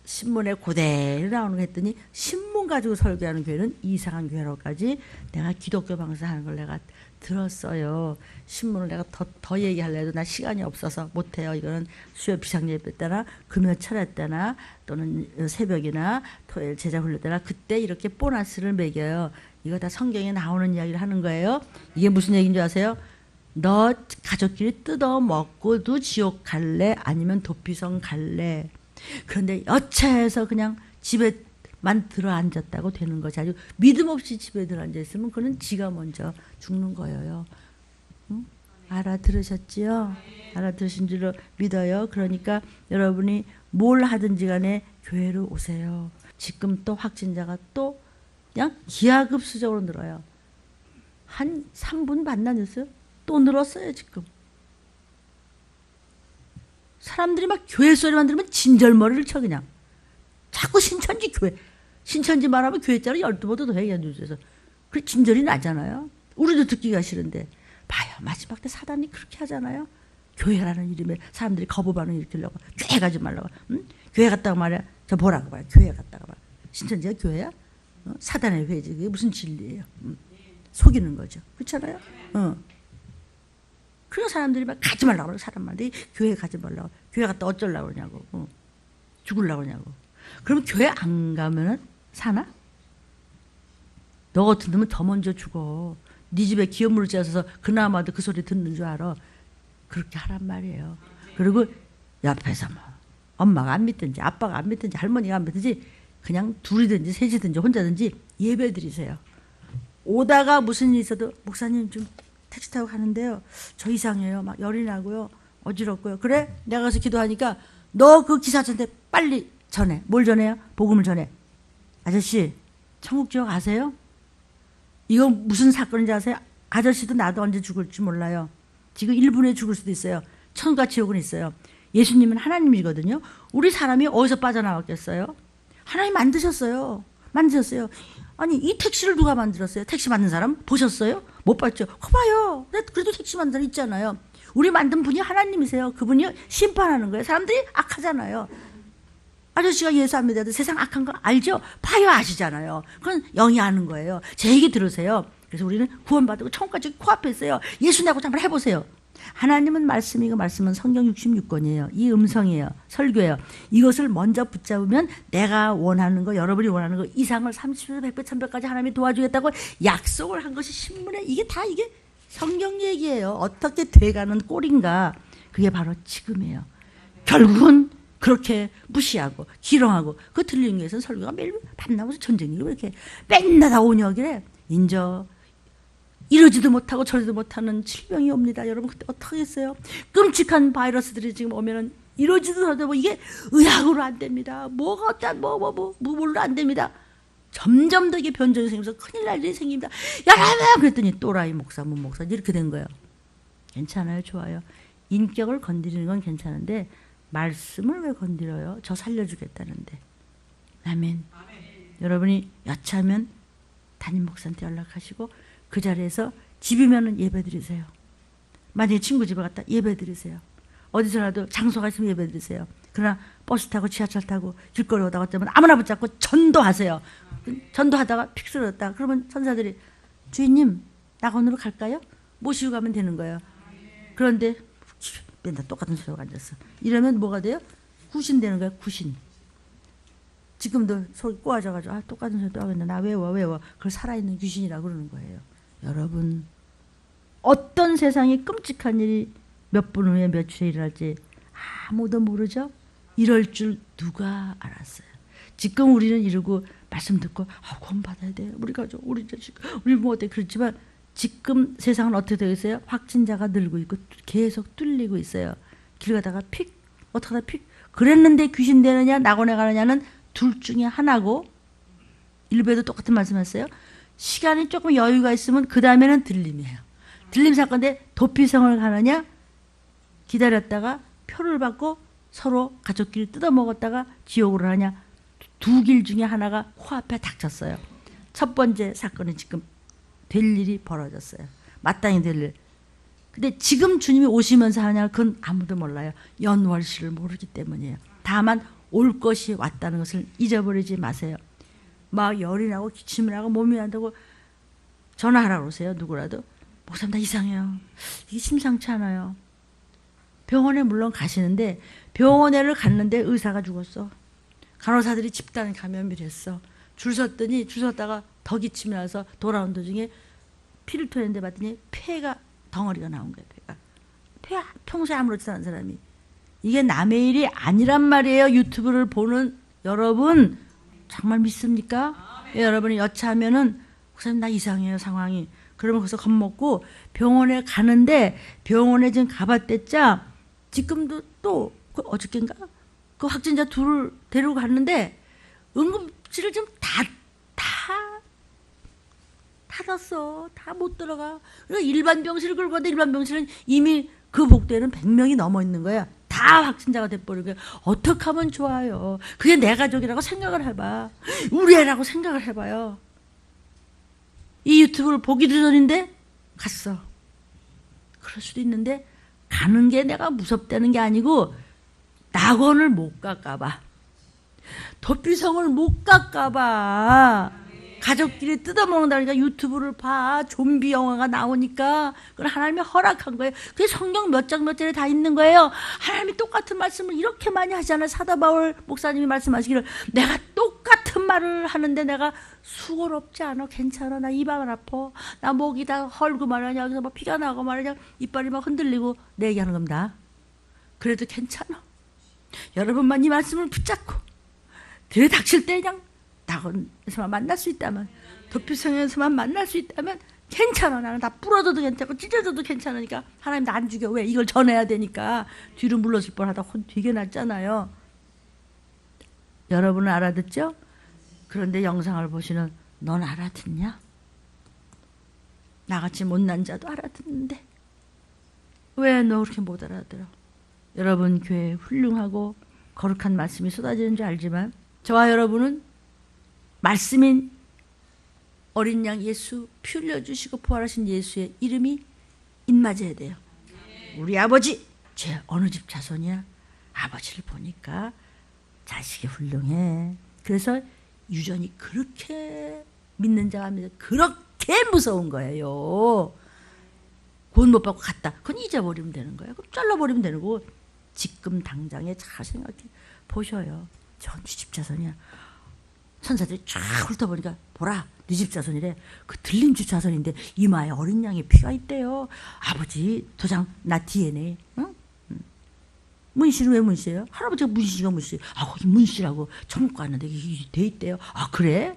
신문에 그대로 나오는 거 했더니 신문 가지고 설교하는 교회는 이상한 교회로까지 내가 기독교 방송하는 걸 내가 들었어요. 신문을 내가 더 얘기하려도 나 시간이 없어서 못해요. 이거는 수요 비상예배 때나 금요 철회 때나 또는 새벽이나 토요일 제자 훈련 때나 그때 이렇게 보너스를 매겨요. 이거 다 성경에 나오는 이야기를 하는 거예요. 이게 무슨 얘기인 줄 아세요? 너 가족끼리 뜯어 먹고도 지옥 갈래? 아니면 도피성 갈래? 그런데 여차해서 그냥 집에만 들어앉았다고 되는 것이 아니고 믿음 없이 집에 들어앉아 있으면 그는 지가 먼저 죽는 거예요. 응? 알아들으셨지요? 알아들으신 줄로 믿어요. 그러니까 여러분이 뭘 하든지 간에 교회로 오세요. 지금 또 확진자가 또 그냥 기하급수적으로 늘어요. 한 3분 반나 됐어요. 또 늘었어요 지금. 사람들이 막 교회 소리만 들으면 진절머리를 쳐 그냥. 자꾸 신천지 교회. 신천지 말하면 교회자로 12번도 더 해야 뉴스에서. 그 진절이 나잖아요. 우리도 듣기가 싫은데. 봐요. 마지막 때 사단이 그렇게 하잖아요. 교회라는 이름에 사람들이 거부 반응 일으키려고. 교회 가지 말라고. 응? 교회 갔다가 말이야. 저 뭐라고 봐요. 교회 갔다가 말. 신천지가 교회야? 사단의 회지. 그게 무슨 진리예요. 속이는 거죠. 그렇잖아요. 그런 사람들이 막 가지 말라고 그러고 사람들이 교회 가지 말라고. 교회 갔다 어쩌려고 그러냐고. 죽으려고 그러냐고. 그러면 교회 안 가면은 사나? 너 같은 놈은 더 먼저 죽어. 네 집에 기업물을 째서 그나마도 그 소리 듣는 줄 알아. 그렇게 하란 말이에요. 그리고 옆에서 뭐 엄마가 안 믿든지 아빠가 안 믿든지 할머니가 안 믿든지 그냥 둘이든지 셋이든지 혼자든지 예배 드리세요. 오다가 무슨 일이 있어도 목사님 좀 택시 타고 가는데요. 저 이상해요. 막 열이 나고요. 어지럽고요. 그래? 내가 가서 기도하니까 너 그 기사한테 빨리 전해. 뭘 전해요? 복음을 전해. 아저씨 천국 지옥 아세요? 이거 무슨 사건인지 아세요? 아저씨도 나도 언제 죽을지 몰라요. 지금 1분에 죽을 수도 있어요. 천국과 지옥은 있어요. 예수님은 하나님이거든요. 우리 사람이 어디서 빠져나왔겠어요? 하나님 만드셨어요. 만드셨어요. 아니 이 택시를 누가 만들었어요? 택시 만든 사람 보셨어요? 못 봤죠? 봐요. 그래도 택시 만든 사람 있잖아요. 우리 만든 분이 하나님이세요. 그분이 심판하는 거예요. 사람들이 악하잖아요. 아저씨가 예수 안 믿어도 세상 악한 거 알죠? 봐요 아시잖아요. 그건 영이 아는 거예요. 제 얘기 들으세요. 그래서 우리는 구원받고 천국까지 코앞에 있어요. 예수 내고 한번 해보세요. 하나님은 말씀이고 말씀은 성경 66권이에요. 이 음성이에요. 설교예요. 이것을 먼저 붙잡으면 내가 원하는 거 여러분이 원하는 거 이상을 30배, 100배, 1000배까지 하나님이 도와주겠다고 약속을 한 것이 신문에 이게 다 이게 성경 얘기예요. 어떻게 돼가는 꼴인가. 그게 바로 지금이에요. 결국은 그렇게 무시하고 기렁하고 그 틀린 교회에서는 설교가 매일 밤나무서 전쟁이고 이렇게 맨날 다 온역이래. 인저 이러지도 못하고 저러지도 못하는 질병이 옵니다. 여러분 그때 어떡하겠어요? 끔찍한 바이러스들이 지금 오면은 이러지도 저러지도 뭐 이게 의학으로 안 됩니다. 뭐가 어떤 뭘로 안 됩니다. 점점 더 이게 변종이 생기면서 큰일 날 일이 생깁니다. 여러분 그랬더니 또라이 목사, 문 목사 이렇게 된 거예요. 괜찮아요, 좋아요. 인격을 건드리는 건 괜찮은데 말씀을 왜 건드려요? 저 살려주겠다는데. 아멘. 여러분이 여차하면 담임 목사한테 연락하시고 그 자리에서 집이면은 예배 드리세요. 만약에 친구 집에 갔다 예배 드리세요. 어디서라도 장소가 있으면 예배 드리세요. 그러나 버스 타고 지하철 타고 길거리 오다가 어쩌면 아무나 붙잡고 전도하세요. 전도하다가 픽 쓰러졌다. 그러면 천사들이 주인님 낙원으로 갈까요? 모시고 가면 되는 거예요. 그런데 맨날 똑같은 소리가 앉았어. 이러면 뭐가 돼요? 구신되는 거예요. 구신. 지금도 속이 꼬아져가지고 똑같은 소리 또 하겠네. 나 외워. 그걸 살아있는 귀신이라고 그러는 거예요. 여러분 어떤 세상에 끔찍한 일이 몇 분 후에 몇 초에 일어날지 아무도 모르죠. 이럴 줄 누가 알았어요. 지금 우리는 이러고 말씀 듣고 구원 받아야 돼. 우리 가족, 우리 자식, 우리 뭐 어때 그렇지만 지금 세상은 어떻게 되어 있어요? 확진자가 늘고 있고 계속 뚫리고 있어요. 길 가다가 픽 어떻게 하다 픽 그랬는데 귀신 되느냐 낙원에 가느냐는 둘 중에 하나고 일부에도 똑같은 말씀했어요. 시간이 조금 여유가 있으면 그 다음에는 들림이에요. 들림 사건인데 도피성을 가느냐 기다렸다가 표를 받고 서로 가족끼리 뜯어먹었다가 지옥으로 하냐 두 길 중에 하나가 코앞에 닥쳤어요. 첫 번째 사건은 지금 될 일이 벌어졌어요. 마땅히 될 일. 근데 지금 주님이 오시면서 하냐 그건 아무도 몰라요. 연월시를 모르기 때문이에요. 다만 올 것이 왔다는 것을 잊어버리지 마세요. 막 열이 나고 기침이 나고 몸이 안 되고 전화하라고 그러세요. 누구라도. 목사님 나 이상해요. 이게 심상치 않아요. 병원에 물론 가시는데 병원에를 갔는데 의사가 죽었어. 간호사들이 집단 감염을 했어. 줄 섰더니 줄 섰다가 더 기침이 나서 돌아온 도중에 피를 토했는데 봤더니 폐가 덩어리가 나온 거예요. 폐가 평소에 아무렇지도 않은 사람이. 이게 남의 일이 아니란 말이에요. 유튜브를 보는 여러분 정말 믿습니까? 여러분이 여차하면은 목사님 나 이상해요 상황이. 그러면 거기서 겁먹고 병원에 가는데 병원에 지금 가봤댔자 지금도 또 어저께인가 그 확진자 둘을 데리고 갔는데 응급실을 지금 다 닫았어. 다 못 들어가. 그러니까 일반 병실을 끌고 갔는데 일반 병실은 이미 그 복도에는 100명이 넘어 있는 거야. 다 확진자가 돼버리고 어떻게 하면 좋아요. 그게 내 가족이라고 생각을 해봐. 우리 애라고 생각을 해봐요. 이 유튜브를 보기도 전인데 갔어. 그럴 수도 있는데 가는 게 내가 무섭다는 게 아니고 낙원을 못 갈까봐 도피성을 못 갈까봐 가족끼리 뜯어먹는다니까 유튜브를 봐. 좀비 영화가 나오니까 그걸 하나님이 허락한 거예요. 그게 성경 몇 장 몇 절에 다 있는 거예요. 하나님이 똑같은 말씀을 이렇게 많이 하잖아요. 사도 바울 목사님이 말씀하시기를 내가 똑같은 말을 하는데 내가 수고롭지 않아. 괜찮아. 나 입 안 아파. 나 목이 다 헐고 말하냐. 여기서 막 피가 나고 말하냐. 이빨이 막 흔들리고 내 얘기하는 겁니다. 그래도 괜찮아. 여러분만 이 말씀을 붙잡고 들이닥칠 때 그냥 낙원에서만 만날 수 있다면 도피성에서만 만날 수 있다면 괜찮아. 나는 다 부러져도 괜찮고 찢어져도 괜찮으니까 하나님 나 안 죽여. 왜? 이걸 전해야 되니까 뒤로 물러질 뻔하다 혼 되게 났잖아요. 여러분은 알아듣죠? 그런데 영상을 보시는 넌 알아듣냐? 나같이 못난 자도 알아듣는데 왜 너 그렇게 못 알아들어? 여러분 교회 훌륭하고 거룩한 말씀이 쏟아지는 줄 알지만 저와 여러분은 말씀인 어린 양 예수 피 흘려주시고 부활하신 예수의 이름이 입맞아야 돼요. 우리 아버지 쟤 어느 집 자손이야? 아버지를 보니까 자식이 훌륭해. 그래서 유전이 그렇게 믿는 자가 믿는 그렇게 무서운 거예요. 곧 못 받고 갔다. 그건 잊어버리면 되는 거예요. 그럼 잘라버리면 되는 거고 지금 당장에 잘 생각해 보셔요. 전 네 집 자손이야. 천사들이 쫙 훑어보니까 보라 네 집 자손이래. 그 들린 집 자손인데 이마에 어린 양의 피가 있대요. 아버지 도장 나 DNA. 응? 문씨는 왜 문씨예요? 할아버지가 문씨가 문씨. 거기 문씨라고 천국 갔는데 이게 돼 있대요. 그래?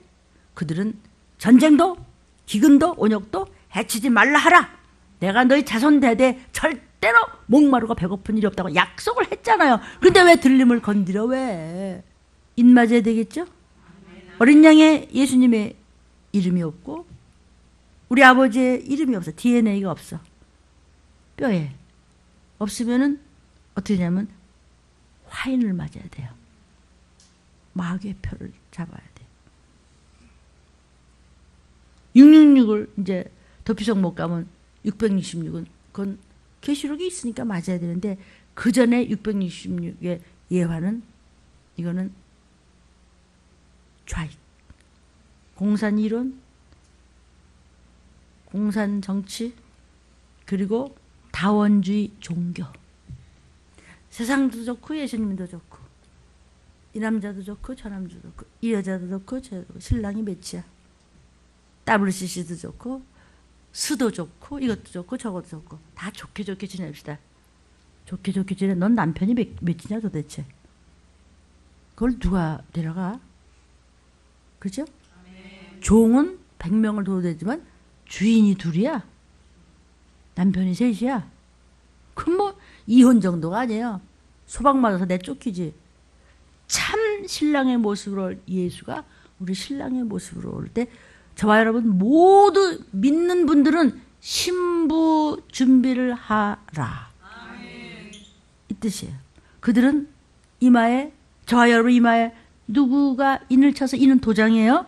그들은 전쟁도 기근도 온역도 해치지 말라 하라. 내가 너희 자손 대대 절대로 목마르고 배고픈 일이 없다고 약속을 했잖아요. 근데 왜 들림을 건드려? 왜? 입맞아야 되겠죠? 어린 양의 예수님의 이름이 없고 우리 아버지의 이름이 없어. DNA가 없어. 뼈에 없으면은 어떻게 되냐면 화인을 맞아야 돼요. 마귀의 표를 잡아야 돼요. 666을 이제 도피성 못 가면 666은 그건 계시록이 있으니까 맞아야 되는데 그 전에 666의 예화는 이거는 좌익, 공산 이론, 공산 정치, 그리고 다원주의 종교. 세상도 좋고 예수님도 좋고 이 남자도 좋고 저 남자도 좋고 이 여자도 좋고 저 여자도 좋고 신랑이 몇이야. WCC도 좋고 수도 좋고 이것도 좋고 저것도 좋고 다 좋게 좋게 지냅시다. 좋게 좋게 지내. 넌 남편이 몇이냐 도대체. 그걸 누가 데려가? 그죠? 종은 100명을 둬도 되지만 주인이 둘이야. 남편이 셋이야. 그럼 뭐 이혼 정도가 아니에요. 소방 맞아서 내쫓기지. 참 신랑의 모습으로 올 예수가 우리 신랑의 모습으로 올 때 저와 여러분 모두 믿는 분들은 신부 준비를 하라. 이 뜻이에요. 그들은 이마에 저와 여러분 이마에 누구가 인을 쳐서 이는 도장이에요?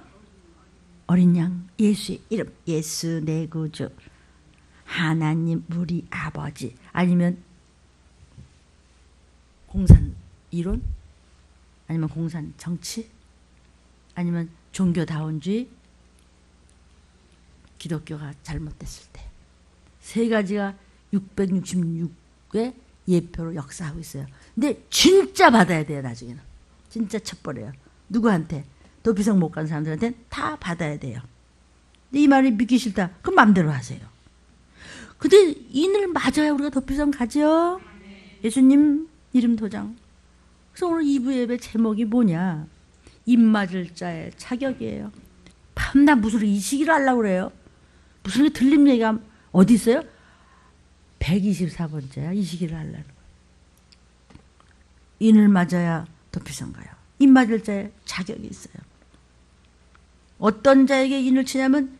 어린 양 예수의 이름. 예수 내 구주. 하나님 우리 아버지. 아니면 공산 이론? 아니면 공산 정치? 아니면 종교다원주의? 기독교가 잘못됐을 때. 세 가지가 666의 예표로 역사하고 있어요. 근데 진짜 받아야 돼요. 나중에는. 진짜 쳐버려요. 누구한테? 도피성 못 간 사람들한테는 다 받아야 돼요. 근데 이 말이 믿기 싫다. 그럼 마음대로 하세요. 근데 인을 맞아야 우리가 도피성 가죠. 예수님 이름 도장. 그래서 오늘 2부 예배 제목이 뭐냐? 입 맞을 자의 자격이에요. 밤낮 무슨 이 시기를 하려고 그래요. 무슨 들림 얘기가 어디 있어요? 124번째야. 이 시기를 하려는 거예요. 인을 맞아야 도피성 가요. 입 맞을 자의 자격이 있어요. 어떤 자에게 인을 치냐면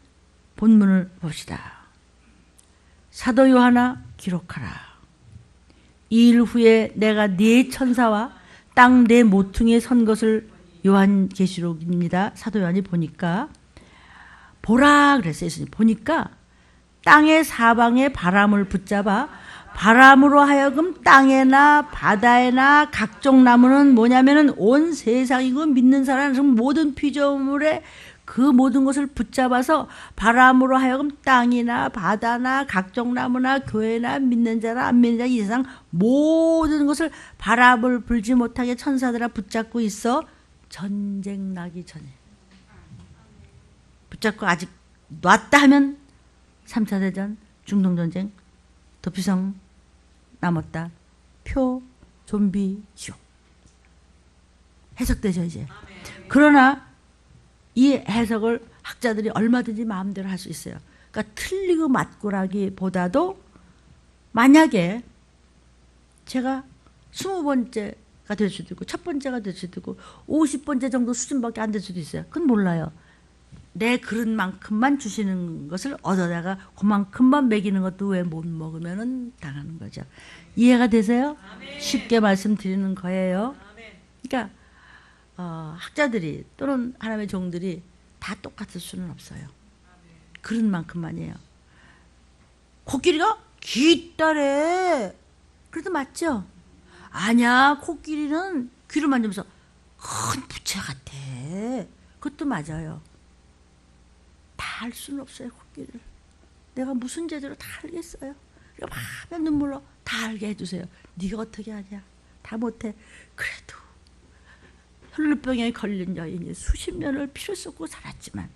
본문을 봅시다. 사도 요한아 기록하라. 이 일 후에 내가 네 천사와 땅 네 모퉁이에 선 것을 요한계시록입니다. 사도 요한이 보니까 보라 그랬어요. 예수님 보니까 땅의 사방에 바람을 붙잡아 바람으로 하여금 땅에나 바다에나 각종 나무는 뭐냐면은 온 세상이고 믿는 사람 모든 피조물에 그 모든 것을 붙잡아서 바람으로 하여금 땅이나 바다나 각종 나무나 교회나 믿는 자나 안 믿는 자 이 세상 모든 것을 바람을 불지 못하게 천사들아 붙잡고 있어. 전쟁 나기 전에 붙잡고 아직 놨다 하면 3차 대전, 중동전쟁, 도피성 남았다. 표, 좀비, 지옥. 해석되죠 이제. 그러나 이 해석을 학자들이 얼마든지 마음대로 할 수 있어요. 그러니까 틀리고 맞고라기보다도 만약에 제가 20번째가 될 수도 있고 첫 번째가 될 수도 있고 50번째 정도 수준밖에 안 될 수도 있어요. 그건 몰라요. 내 그릇만큼만 주시는 것을 얻어다가 그만큼만 먹이는 것도 왜 못 먹으면 당하는 거죠. 이해가 되세요? 아멘. 쉽게 말씀드리는 거예요. 아멘. 그러니까 학자들이 또는 하나님의 종들이 다 똑같을 수는 없어요. 그릇만큼만이에요. 코끼리가 귀따래. 그래도 맞죠? 아니야. 코끼리는 귀를 만지면서 큰 부채 같아. 그것도 맞아요. 다 알 수는 없어요. 코끼리를. 내가 무슨 제대로 다 알겠어요. 밤에 눈물로 다 알게 해주세요. 네가 어떻게 하냐. 다 못해. 그래도 혈루병에 걸린 여인이 수십 년을 피를 쏟고 살았지만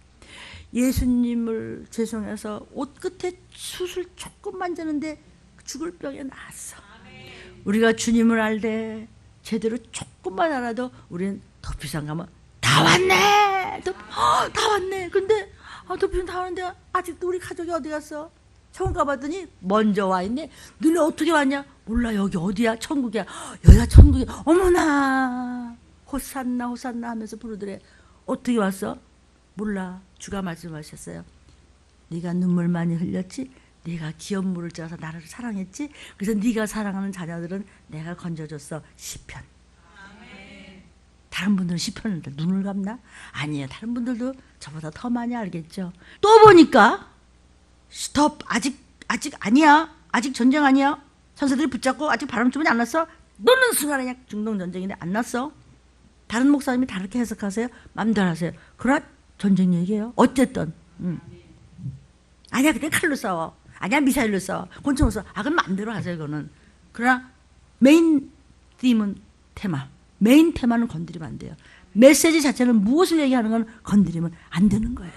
예수님을 죄송해서 옷 끝에 숯을 조금 만지는데 죽을 병에 나았어. 우리가 주님을 알되 제대로 조금만 알아도 우리는 도피성 가면 다 왔네. 다 왔네. 근데 도피성 다 왔는데 아직도 우리 가족이 어디 갔어? 처음 가봤더니 먼저 와 있네. 너네 어떻게 왔냐? 몰라. 여기 어디야? 천국이야. 여기가 천국이야. 어머나. 호산나 호산나 하면서 부르더래. 어떻게 왔어? 몰라. 주가 말씀하셨어요. 네가 눈물 많이 흘렸지? 네가 기업물을 짜서 나를 사랑했지? 그래서 네가 사랑하는 자녀들은 내가 건져줬어. 시편. 다른 분들은 시편을 눈을 감나? 아니에요. 다른 분들도 저보다 더 많이 알겠죠. 또 보니까 스톱, 아직 아니야. 아직 전쟁 아니야. 천사들이 붙잡고 아직 바람주문이 안 났어. 너는 순간에 그냥 중동 전쟁인데 안 났어. 다른 목사님이 다르게 해석하세요. 마음대로 하세요. 그러나 전쟁 얘기예요. 어쨌든 아니야 그때 칼로 싸워. 아니야 미사일로 싸워. 권총으로 싸워. 그럼 마음대로 하세요. 그거는. 그러나 메인 팀은 테마. 메인 테마는 건드리면 안 돼요. 메시지 자체는 무엇을 얘기하는 건 건드리면 안 되는 거예요.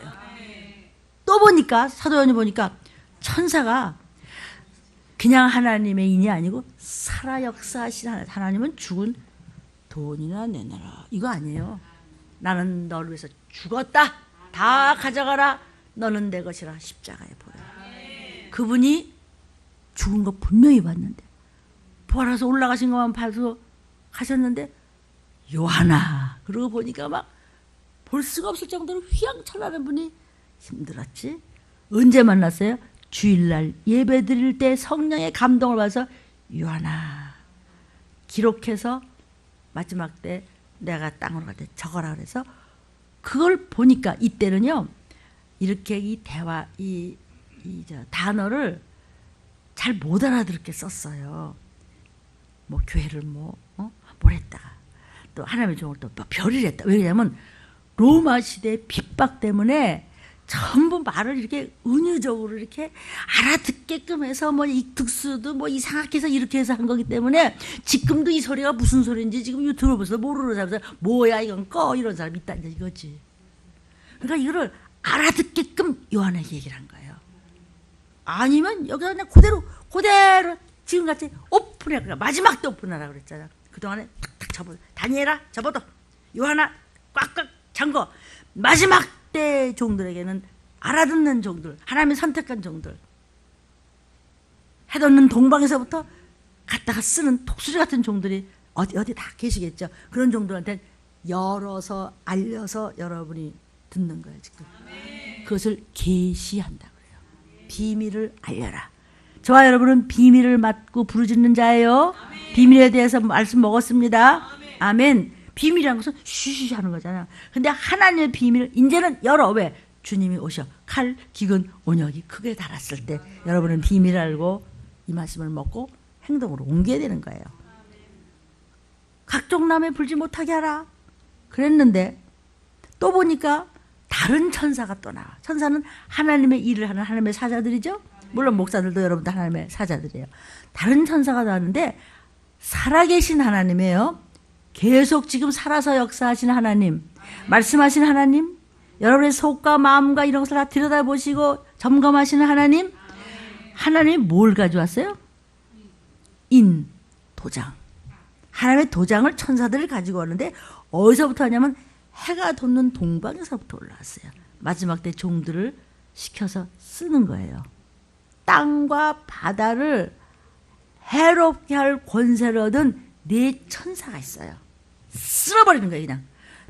또 보니까 사도연이 보니까 천사가 그냥 하나님의 인이 아니고 살아 역사하신 하나님은 죽은 돈이나 내놔라. 이거 아니에요. 나는 너를 위해서 죽었다. 다 가져가라. 너는 내 것이라 십자가에 보여. 그분이 죽은 거 분명히 봤는데 부활해서 올라가신 것만 봐서 가셨는데 요하나 그러고 보니까 막 볼 수가 없을 정도로 휘황찬란한 분이 힘들었지. 언제 만났어요? 주일날 예배 드릴 때 성령의 감동을 받아서 요하나 기록해서 마지막 때 내가 땅으로 갈 때 적어라 그래서 그걸 보니까 이때는요 이렇게 이 대화 단어를 잘 못 알아듣게 썼어요. 뭐 교회를 뭘 했다가 또 하나님의 종을 또 별을 했다. 왜냐하면 로마 시대의 핍박 때문에 전부 말을 이렇게 은유적으로 이렇게 알아듣게끔 해서 뭐 이 특수도 뭐 이상하게 해서 이렇게 해서 한 거기 때문에 지금도 이 소리가 무슨 소리인지 지금 유튜브를 보면서 모르는 사람들 뭐야 이건 꺼 이런 사람이 있다 이거지. 그러니까 이거를 알아듣게끔 요한에게 얘기를 한 거예요. 아니면 여기서 그냥 그대로 지금같이 오픈해. 그러니까 마지막 때 오픈하라 그랬잖아. 그동안에 탁탁 접어. 다니엘아 접어둬. 요하나 꽉꽉 잠궈. 마지막 때 종들에게는 알아듣는 종들, 하나님이 선택한 종들, 해돋는 동방에서부터 갖다가 쓰는 독수리 같은 종들이 어디 다 계시겠죠. 그런 종들한테 열어서 알려서 여러분이 듣는 거예요. 지금 그것을 계시한다 그래요. 비밀을 알려라. 저와 여러분은 비밀을 맡고 부르짖는 자예요. 비밀에 대해서 말씀 먹었습니다. 아멘. 비밀이라는 것은 쉬쉬 하는 거잖아요. 근데 하나님의 비밀을 이제는 열어. 왜? 주님이 오셔 칼, 기근, 온역이 크게 달았을 때 여러분은 비밀을 알고 이 말씀을 먹고 행동으로 옮겨야 되는 거예요. 각종 남에 불지 못하게 하라 그랬는데 또 보니까 다른 천사가 또 나와. 천사는 하나님의 일을 하는 하나님의 사자들이죠. 물론 목사들도 여러분도 하나님의 사자들이에요. 다른 천사가 나왔는데 살아계신 하나님이에요. 계속 지금 살아서 역사하시는 하나님, 말씀하시는 하나님, 여러분의 속과 마음과 이런 것을 다 들여다보시고 점검하시는 하나님. 하나님이 뭘 가져왔어요? 도장. 하나님의 도장을 천사들을 가지고 왔는데 어디서부터 하냐면 해가 돋는 동방에서부터 올라왔어요. 마지막 때 종들을 시켜서 쓰는 거예요. 땅과 바다를 해롭게 할 권세를 얻은 네 천사가 있어요. 쓸어버리는 거예요. 그냥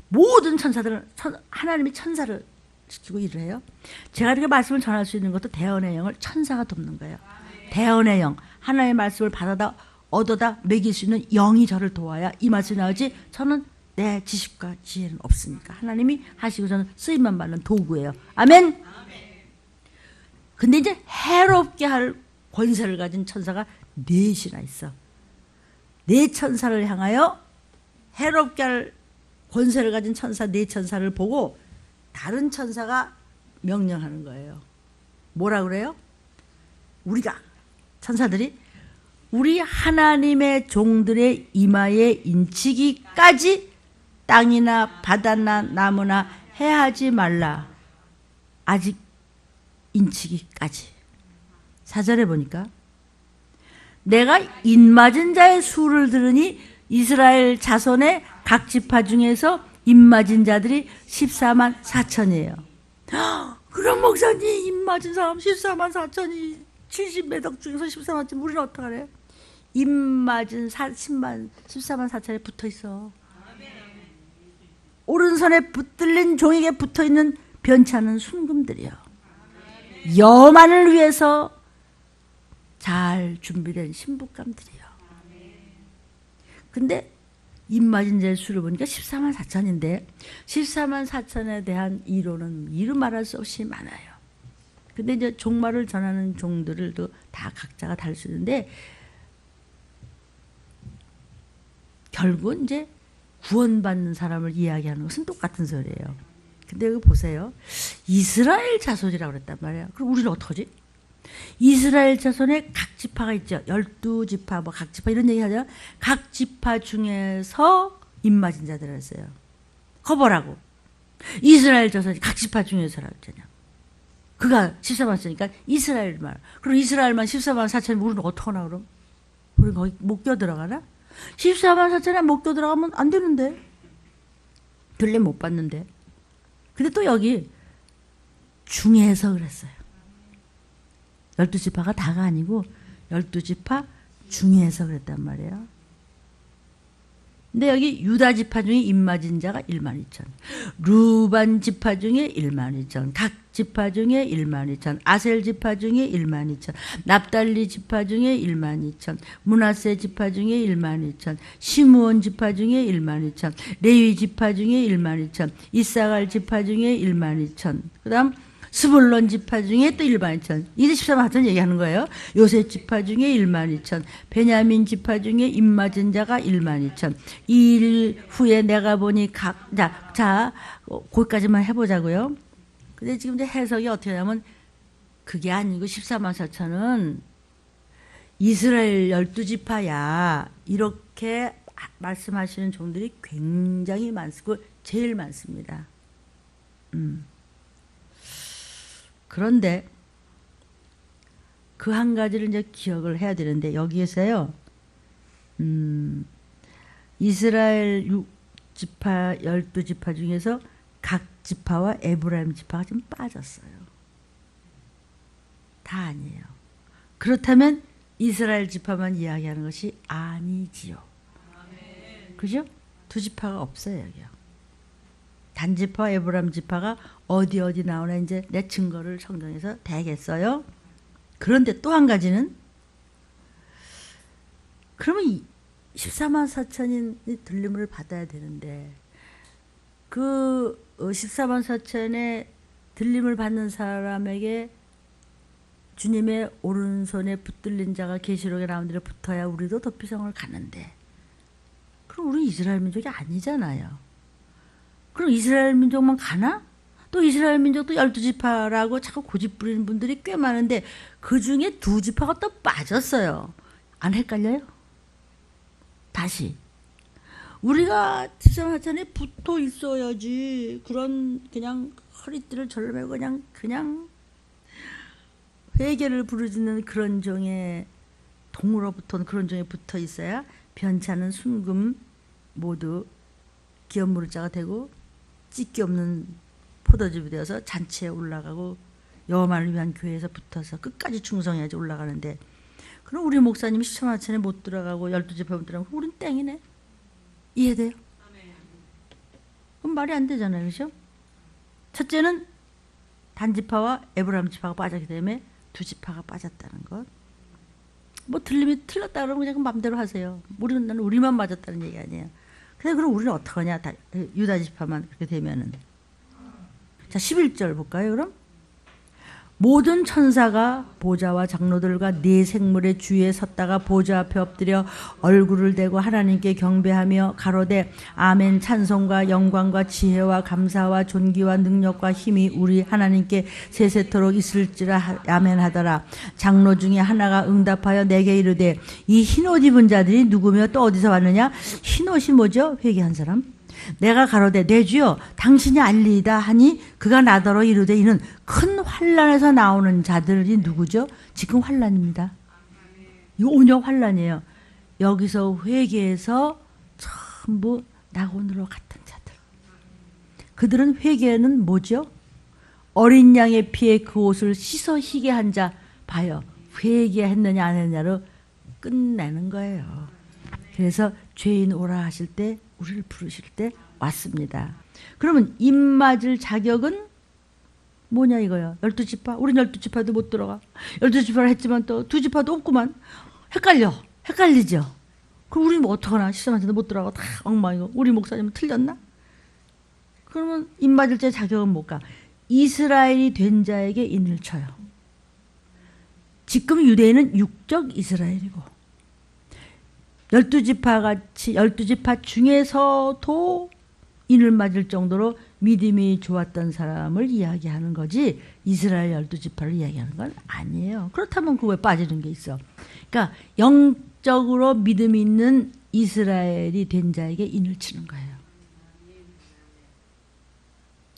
모든 천사들은 하나님이 천사를 시키고 일을 해요. 제가 이렇게 말씀을 전할 수 있는 것도 대언의 영을 천사가 돕는 거예요. 대언의 영, 하나님의 말씀을 받아다 얻어다 먹일 수 있는 영이 저를 도와야 이 말씀이 나오지. 저는 내 지식과 지혜는 없으니까 하나님이 하시고 저는 쓰임만 받는 도구예요. 아멘. 근데 이제 해롭게 할 권세를 가진 천사가 넷이나 있어. 네 천사를 향하여 해롭게 할 권세를 가진 천사 네 천사를 보고 다른 천사가 명령하는 거예요. 뭐라 그래요? 우리가 천사들이 우리 하나님의 종들의 이마에 인치기까지 땅이나 바다나 나무나 해하지 말라. 아직 인치기까지. 4절에 보니까 내가 인맞은 자의 수를 들으니 이스라엘 자손의 각 지파 중에서 인맞은 자들이 14만 4천이에요. 그럼 목사님 인맞은 사람 14만 4천이 70매덕 중에서 14만 4천 우리는 어떡하래? 인맞은 14만 4천에 붙어있어. 오른손에 붙들린 종에게 붙어있는 변치 않은 순금들이요. 여만을 위해서 잘 준비된 신부감들이요. 근데 입맞은 자의 수를 보니까 14만 4천인데 14만 4천에 대한 이론은 이루 말할 수 없이 많아요. 근데 이제 종말을 전하는 종들도 다 각자가 다를 수 있는데 결국은 이제 구원받는 사람을 이야기하는 것은 똑같은 소리예요. 근데 여기 보세요. 이스라엘 자손이라고 그랬단 말이에요. 그럼 우리는 어떡하지? 이스라엘 자손에 각 지파가 있죠. 12지파, 뭐 각 지파 이런 얘기 하죠. 각 지파 중에서 입맞은 자들을 했어요. 거보라고. 이스라엘 자손이 각 지파 중에서라고 했잖아요. 그가 14만 쓰니까 이스라엘만. 그럼 이스라엘만 14만 4천이면 우리는 어떡하나 그럼? 우리는 거기 못 껴 들어가나? 14만 4천에 못 껴 들어가면 안 되는데. 들림 못 받는데. 근데 또 여기 중에서 그랬어요. 12지파가 다가 아니고 12지파 중에서 그랬단 말이에요. 근데 여기 유다 지파 중에 입맞은 자가 1만 2천, 루반 지파 중에 1만 2천, 각 지파 중에 1만 2천, 아셀 지파 중에 1만 2천, 납달리 지파 중에 1만 2천, 므낫세 지파 중에 1만 2천, 시므온 지파 중에 1만 2천, 레위 지파 중에 1만 2천, 이사갈 지파 중에 1만 2천, 그 다음 스불론 지파 중에 또 1만 2천. 이제 14만 4천 얘기하는 거예요. 요셉 지파 중에 1만 2천. 베냐민 지파 중에 입맞은 자가 1만 2천. 이 일 후에 내가 보니 거기까지만 해보자고요. 근데 지금 이제 해석이 어떻게 하냐면 그게 아니고 14만 4천은 이스라엘 12지파야. 이렇게 말씀하시는 종들이 굉장히 많고 제일 많습니다. 그런데 그 한 가지를 이제 기억을 해야 되는데 여기에서요. 이스라엘 6지파 12지파 중에서 각 지파와 에브라임 지파가 좀 빠졌어요. 다 아니에요. 그렇다면 이스라엘 지파만 이야기하는 것이 아니지요. 그죠? 두 지파가 없어요, 여기요. 단지파, 에브라임 지파가 어디 나오나 이제 내 증거를 성경에서 대겠어요. 그런데 또 한 가지는 그러면 14만 4천인 들림을 받아야 되는데 그 14만 4천의 들림을 받는 사람에게 주님의 오른손에 붙들린 자가 계시록에 나온 대로 붙어야 우리도 도피성을 가는데 그럼 우리 이스라엘 민족이 아니잖아요. 그럼 이스라엘 민족만 가나? 또 이스라엘 민족도 12지파라고 자꾸 고집 부리는 분들이 꽤 많은데 그 중에 2지파가 또 빠졌어요. 안 헷갈려요? 다시. 우리가 지상하천에 붙어 있어야지. 그런 그냥 허리띠를 절매고 그냥 회개를 부르짖는 그런 종에 동으로부터 그런 종에 붙어 있어야 변찮은 순금 모두 기업무르자가 되고 찢기 없는 포도즙이 되어서 잔치에 올라가고 여호와를 위한 교회에서 붙어서 끝까지 충성해야지 올라가는데 그럼 우리 목사님이 14만 4천에 못 들어가고 12지파 못 들어가고 우린 땡이네. 이해돼요? 그럼 말이 안 되잖아요. 그렇죠? 첫째는 단지파와 에브라임 지파가 빠졌기 때문에 2지파가 빠졌다는 것. 뭐 들림이 틀렸다 그러면 그냥 마음대로 하세요. 나는 우리만 맞았다는 얘기 아니에요. 근데 그럼 우리는 어떡하냐? 유다 지파만 그렇게 되면은. 자, 11절 볼까요, 그럼? 모든 천사가 보좌와 장로들과 네 생물의 주위에 섰다가 보좌 앞에 엎드려 얼굴을 대고 하나님께 경배하며 가로되 아멘 찬송과 영광과 지혜와 감사와 존귀와 능력과 힘이 우리 하나님께 세세토록 있을지라 아멘 하더라. 장로 중에 하나가 응답하여 내게 이르되 이 흰옷 입은 자들이 누구며 또 어디서 왔느냐? 흰옷이 뭐죠? 회개한 사람. 내가 가로되 내 주여 당신이 알리이다 하니 그가 나더러 이르되 이는 큰 환난에서 나오는 자들이 누구죠? 지금 환난입니다. 이거 온역 환난이에요. 여기서 회개해서 전부 낙원으로 갔던 자들. 그들은 회개는 뭐죠? 어린 양의 피에 그 옷을 씻어 희게 한 자 봐요. 회개했느냐 안 했느냐로 끝내는 거예요. 그래서 죄인 오라 하실 때 우리를 부르실 때 왔습니다. 그러면 입 맞을 자격은 뭐냐 이거야. 12지파? 우린 12지파도 못 들어가. 12지파를 했지만 또 2지파도 없구만. 헷갈리죠? 그럼 우리 뭐 어떡하나? 13만세도 못 들어가고 다 엉망이고 우리 목사님은 틀렸나? 그러면 입 맞을 때 자격은 못 가. 이스라엘이 된 자에게 인을 쳐요. 지금 유대인은 육적 이스라엘이고 12지파 같이 12지파 중에서도 인을 맞을 정도로 믿음이 좋았던 사람을 이야기하는 거지 이스라엘 12지파를 이야기하는 건 아니에요. 그렇다면 그 왜 빠지는 게 있어? 그러니까 영적으로 믿음이 있는 이스라엘이 된 자에게 인을 치는 거예요.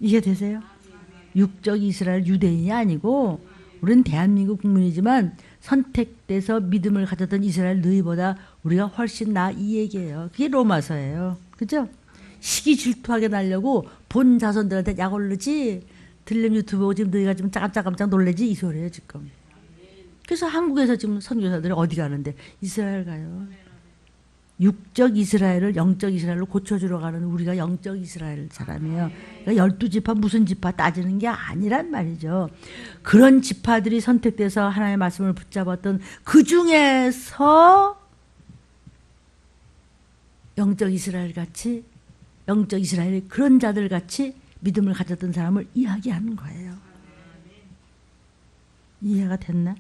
이해되세요? 육적 이스라엘 유대인이 아니고 우리는 대한민국 국민이지만 선택돼서 믿음을 가졌던 이스라엘 너희보다 우리가 훨씬 나 이 얘기예요. 그게 로마서예요. 그죠? 시기 질투하게 날려고 본 자손들한테 약 올르지 들림 유튜브 보고 지금 너희가 지금 깜짝깜짝 놀래지 이 소리예요 지금. 그래서 한국에서 지금 선교사들이 어디 가는데 이스라엘 가요. 육적 이스라엘을 영적 이스라엘로 고쳐주러 가는 우리가 영적 이스라엘 사람이에요. 그러니까 12지파 무슨 지파 따지는 게 아니란 말이죠. 그런 지파들이 선택돼서 하나님의 말씀을 붙잡았던 그 중에서 영적 이스라엘 같이 영적 이스라엘의 그런 자들 같이 믿음을 가졌던 사람을 이야기하는 거예요. 이해가 됐나?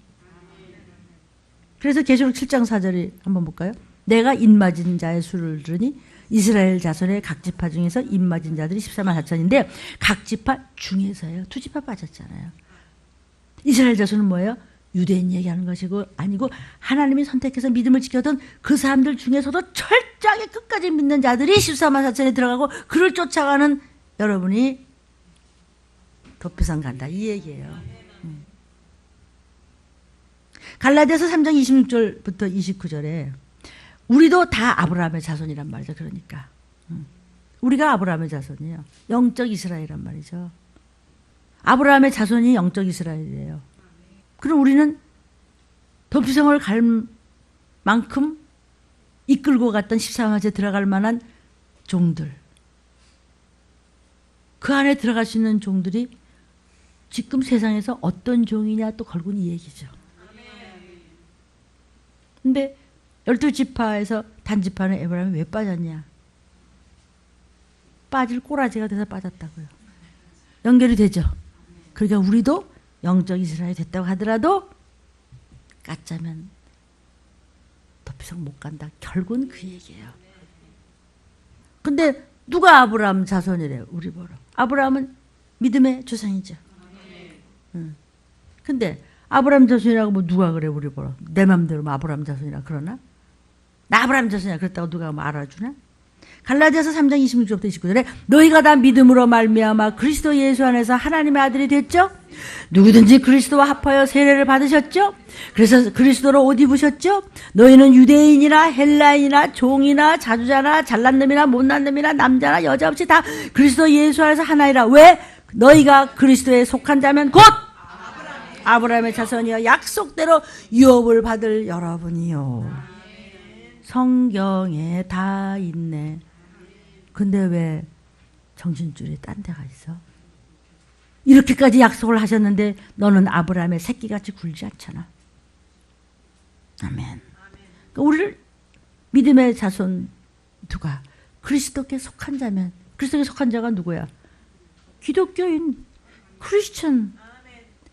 그래서 계시록 7장 4절이 한번 볼까요? 내가 인맞은 자의 수를 들으니 이스라엘 자손의 각 지파 중에서 인맞은 자들이 14만 4천인데 각 지파 중에서요. 두 지파 빠졌잖아요. 이스라엘 자손은 뭐예요? 유대인 얘기하는 것이고 아니고 하나님이 선택해서 믿음을 지켰던 그 사람들 중에서도 철저하게 끝까지 믿는 자들이 14만 4천에 들어가고 그를 쫓아가는 여러분이 도피성 간다 이 얘기예요. 갈라디아서 3장 26절부터 29절에 우리도 다 아브라함의 자손이란 말이죠. 그러니까 우리가 아브라함의 자손이에요. 영적 이스라엘이란 말이죠. 아브라함의 자손이 영적 이스라엘이에요. 그럼 우리는 도피성을 갈 만큼 이끌고 갔던 14만에 들어갈 만한 종들. 그 안에 들어갈 수 있는 종들이 지금 세상에서 어떤 종이냐 또 걸고 이 얘기죠. 근데 12지파에서 단지파는 에브라임이 왜 빠졌냐? 빠질 꼬라지가 돼서 빠졌다고요. 연결이 되죠. 그러니까 우리도 영적 이스라엘이 됐다고 하더라도 까짜면 도피성 못 간다. 결국은 그 얘기예요. 근데 누가 아브라함 자손이래요? 우리 보러. 아브라함은 믿음의 조상이죠. 근데 아브라함 자손이라고 뭐 누가 그래 우리 보러. 내 맘대로 뭐 아브라함 자손이라 그러나? 나 아브라함 자손이야 그랬다고 누가 뭐 알아주나? 갈라디아서 3장 26절부터 29절에 너희가 다 믿음으로 말미암아 그리스도 예수 안에서 하나님의 아들이 됐죠? 누구든지 그리스도와 합하여 세례를 받으셨죠? 그래서 그리스도로 옷 입으셨죠? 너희는 유대인이나 헬라인이나 종이나 자주자나 잘난 놈이나 못난 놈이나 남자나 여자 없이 다 그리스도 예수 안에서 하나이라. 왜? 너희가 그리스도에 속한 자면 곧 아브라함의 자손이여 약속대로 유업을 받을 여러분이요. 성경에 다 있네. 근데 왜 정신줄이 딴 데가 있어? 이렇게까지 약속을 하셨는데 너는 아브라함의 새끼같이 굴지 않잖아. 아멘. 그러니까 우리를 믿음의 자손 누가? 그리스도께 속한 자면 그리스도께 속한 자가 누구야? 기독교인 크리스천.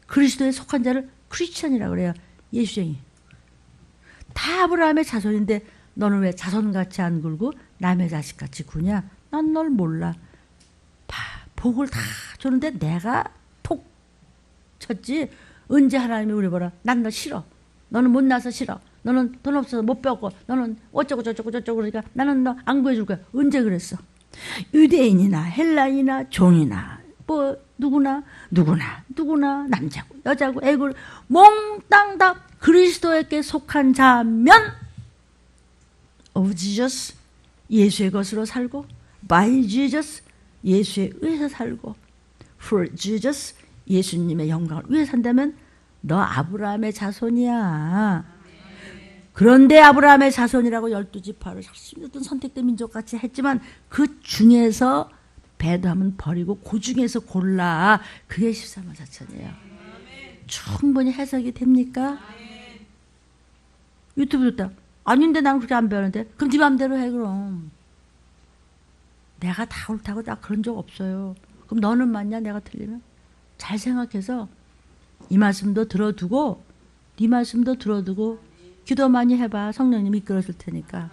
그리스도에 속한 자를 크리스천이라고 그래요. 예수쟁이. 다 아브라함의 자손인데 너는 왜 자손같이 안 굴고 남의 자식같이 구냐? 난 널 몰라. 복을 다 줬는데 내가 톡 쳤지. 언제 하나님이 우리 보라. 난 너 싫어. 너는 못나서 싫어. 너는 돈 없어서 못 배웠고 너는 어쩌고 저쩌고 저쩌고 그러니까 나는 너 안 구해줄 거야. 언제 그랬어? 유대인이나 헬라인이나 종이나 뭐 누구나 남자고 여자고 애고 몽땅 다 그리스도에게 속한 자면 of Jesus 예수의 것으로 살고 by Jesus 예수에 의해서 살고 for Jesus 예수님의 영광을 위해 산다면 너 아브라함의 자손이야. 그런데 아브라함의 자손이라고 12지파를 열심히 어떤 선택된 민족같이 했지만 그 중에서 배도하면 버리고 그 중에서 골라. 그게 14만 4천이에요. 충분히 해석이 됩니까? 유튜브 좋다. 아닌데 난 그렇게 안 배우는데. 그럼 네 맘대로 해 그럼. 내가 다 옳다고 나 그런 적 없어요. 그럼 너는 맞냐 내가 틀리면? 잘 생각해서 이 말씀도 들어두고 네 말씀도 들어두고 기도 많이 해봐. 성령님이 이끌어줄 테니까.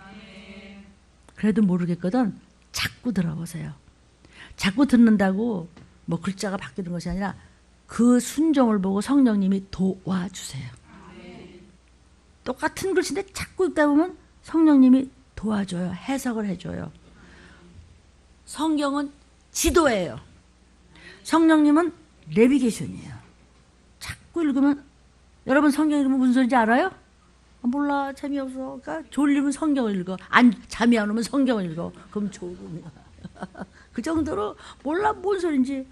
그래도 모르겠거든. 자꾸 들어보세요. 자꾸 듣는다고 뭐 글자가 바뀌는 것이 아니라 그 순종을 보고 성령님이 도와주세요. 똑같은 글씨인데 자꾸 읽다 보면 성령님이 도와줘요. 해석을 해줘요. 성경은 지도예요. 성령님은 내비게이션이에요. 자꾸 읽으면 여러분 성경 읽으면 무슨 소리인지 알아요? 아, 몰라 재미없어. 그러니까 졸리면 성경을 읽어. 잠이 안 오면 성경을 읽어. 그럼 졸음이야. 그 정도로 몰라 뭔 소리인지.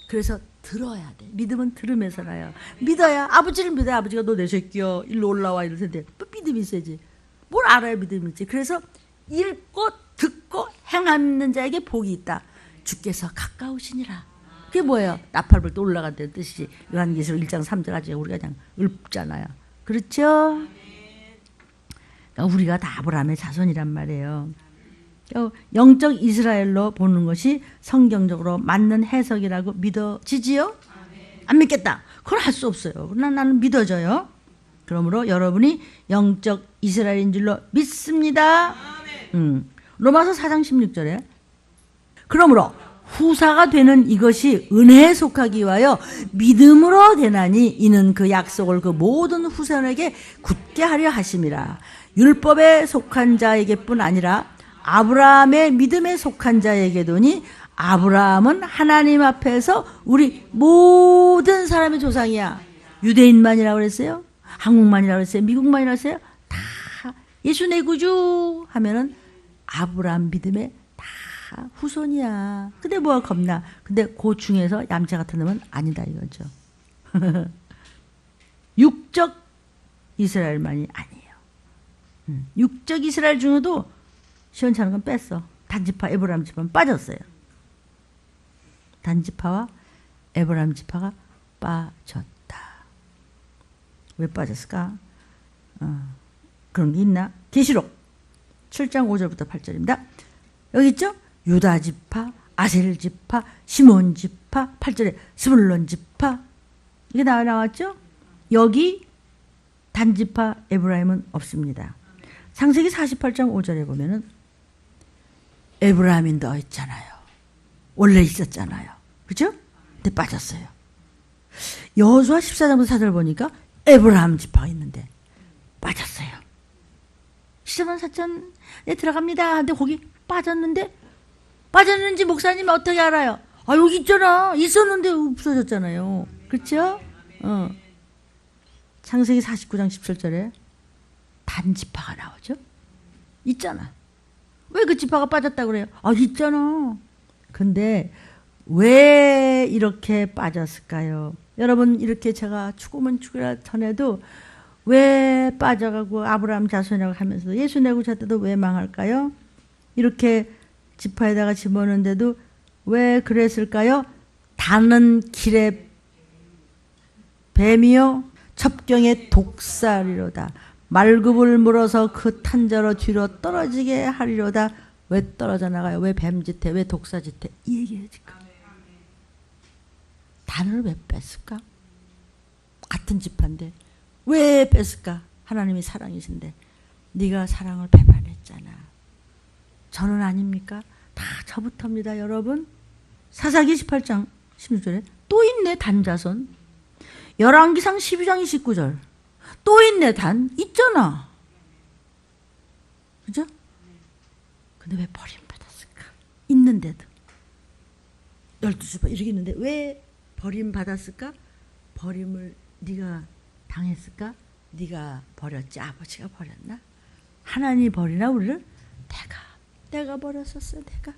그래서 들어야 돼. 믿음은 들으면서 나요. 믿어야 아버지를 믿어야 아버지가 너 내 새끼야 일로 올라와 이럴 텐데 믿음이 있어야지. 뭘 알아야 믿음이 있지. 그래서 읽고 듣고 행하는 자에게 복이 있다. 주께서 가까우시니라. 그게 뭐예요? 나팔불도 올라간다는 뜻이지. 요한계시록 1장 3절 아직 우리가 그냥 읊잖아요. 그렇죠? 그러니까 우리가 다 아브라함의 자손이란 말이에요. 영적 이스라엘로 보는 것이 성경적으로 맞는 해석이라고 믿어지지요? 안 믿겠다. 그건 할 수 없어요. 나는 믿어져요. 그러므로 여러분이 영적 이스라엘인 줄로 믿습니다. 로마서 4장 16절에 그러므로 후사가 되는 이것이 은혜에 속하기 위하여 믿음으로 되나니 이는 그 약속을 그 모든 후손에게 굳게 하려 하심이라. 율법에 속한 자에게뿐 아니라 아브라함의 믿음에 속한 자에게도니 아브라함은 하나님 앞에서 우리 모든 사람의 조상이야. 유대인만이라고 그랬어요? 한국만이라고 그랬어요? 미국만이라고 그랬어요? 다 예수 내 구주 하면은 아브라함 믿음에 다 후손이야. 근데 뭐가 겁나? 근데 그 중에서 얌체 같은 놈은 아니다 이거죠. 육적 이스라엘만이 아니에요. 육적 이스라엘 중에도 시원찮은 건 뺐어. 단지파 에브라임 지파는 빠졌어요. 단지파와 에브라임 지파가 빠졌다. 왜 빠졌을까? 그런 게 있나? 계시록 7장 5절부터 8절입니다. 여기 있죠? 유다 지파, 아셀 지파, 시몬 지파, 8절에 스불론 지파 이게 나왔죠? 여기 단지파 에브라임은 없습니다. 창세기 48장 5절에 보면은 에브라임이 너 있잖아요. 원래 있었잖아요. 그죠? 근데 빠졌어요. 여호수아 14장부터 4절 보니까 에브라임 지파가 있는데 빠졌어요. 시자만 사천에 들어갑니다. 근데 거기 빠졌는지 목사님 어떻게 알아요? 아 여기 있잖아. 있었는데 없어졌잖아요. 그렇죠? 창세기 49장 17절에 단지파가 나오죠. 있잖아. 왜 그 지파가 빠졌다고 그래요? 아 있잖아. 근데 왜 이렇게 빠졌을까요? 여러분 이렇게 제가 죽으면 죽으라 전에도 왜 빠져가고 아브라함 자손이라고 하면서도 예수 내고 자 때도 왜 망할까요? 이렇게 지파에다가 집어넣는데도 왜 그랬을까요? 다는 길에 뱀이요 첩경의 독살이로다. 말굽을 물어서 그 탄자로 뒤로 떨어지게 하리로다. 왜 떨어져 나가요? 왜 뱀짓해? 왜 독사짓해? 이 얘기예요 지금. 단을 왜 뺐을까? 같은 지파인데 왜 뺐을까? 하나님이 사랑이신데 네가 사랑을 배반했잖아. 저는 아닙니까? 다 저부터입니다 여러분. 사사기 18장 16절에 또 있네 단자손. 열왕기상 12장 29절 또 있네 단 있잖아. 그죠? 근데 왜 버림받았을까? 있는데도 12지파 이렇게 있는데 왜 버림받았을까? 버림을 네가 당했을까? 네가 버렸지 아버지가 버렸나? 하나님이 버리나 우리를? 내가 버렸었어. 내가.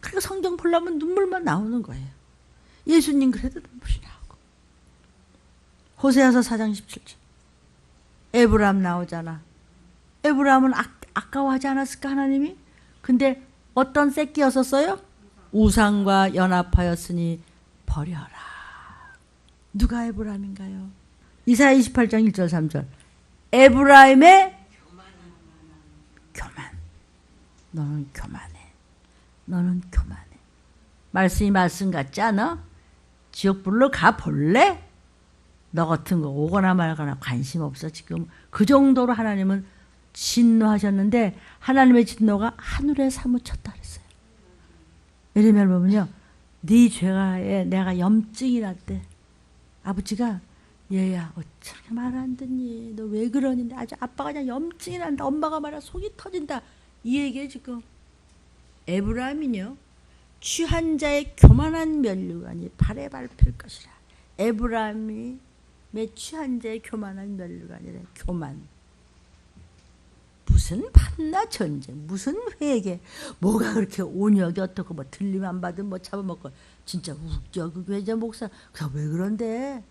그러니까 성경 보려면 눈물만 나오는 거예요. 예수님 그래도 눈물이 나오고. 호세아서 4장 17절 에브라임 나오잖아. 에브라임은 아까워하지 않았을까 하나님이? 근데 어떤 새끼였었어요? 우상과 연합하였으니 버려라. 누가 에브라임인가요? 이사야 28장 1절 3절. 에브라임의 교만. 너는 교만해. 너는 교만해. 말씀이 말씀 같지 않아? 지옥불로 가볼래? 너 같은 거 오거나 말거나 관심 없어. 지금 그 정도로 하나님은 진노하셨는데 하나님의 진노가 하늘에 사무쳤다 그랬어요. 예레미야 보면요. 네 죄가에 내가 염증이 났대. 아버지가 얘야 어떻게 말 안 듣니? 너 왜 그러니? 아주 아빠가 그냥 염증이 난다. 엄마가 말하 속이 터진다. 이 얘기에 지금 에브라임이요. 취한 자의 교만한 면류관이 발에 밟힐 것이라. 에브라임이 취한 자의 교만한 면류관이래. 교만. 무슨 판나 전쟁, 무슨 회개, 뭐가 그렇게 온역이 어떻고 뭐 들림 안 받은 뭐 잡아먹고 진짜 웃겨 그 회장 목사. 왜 그런데?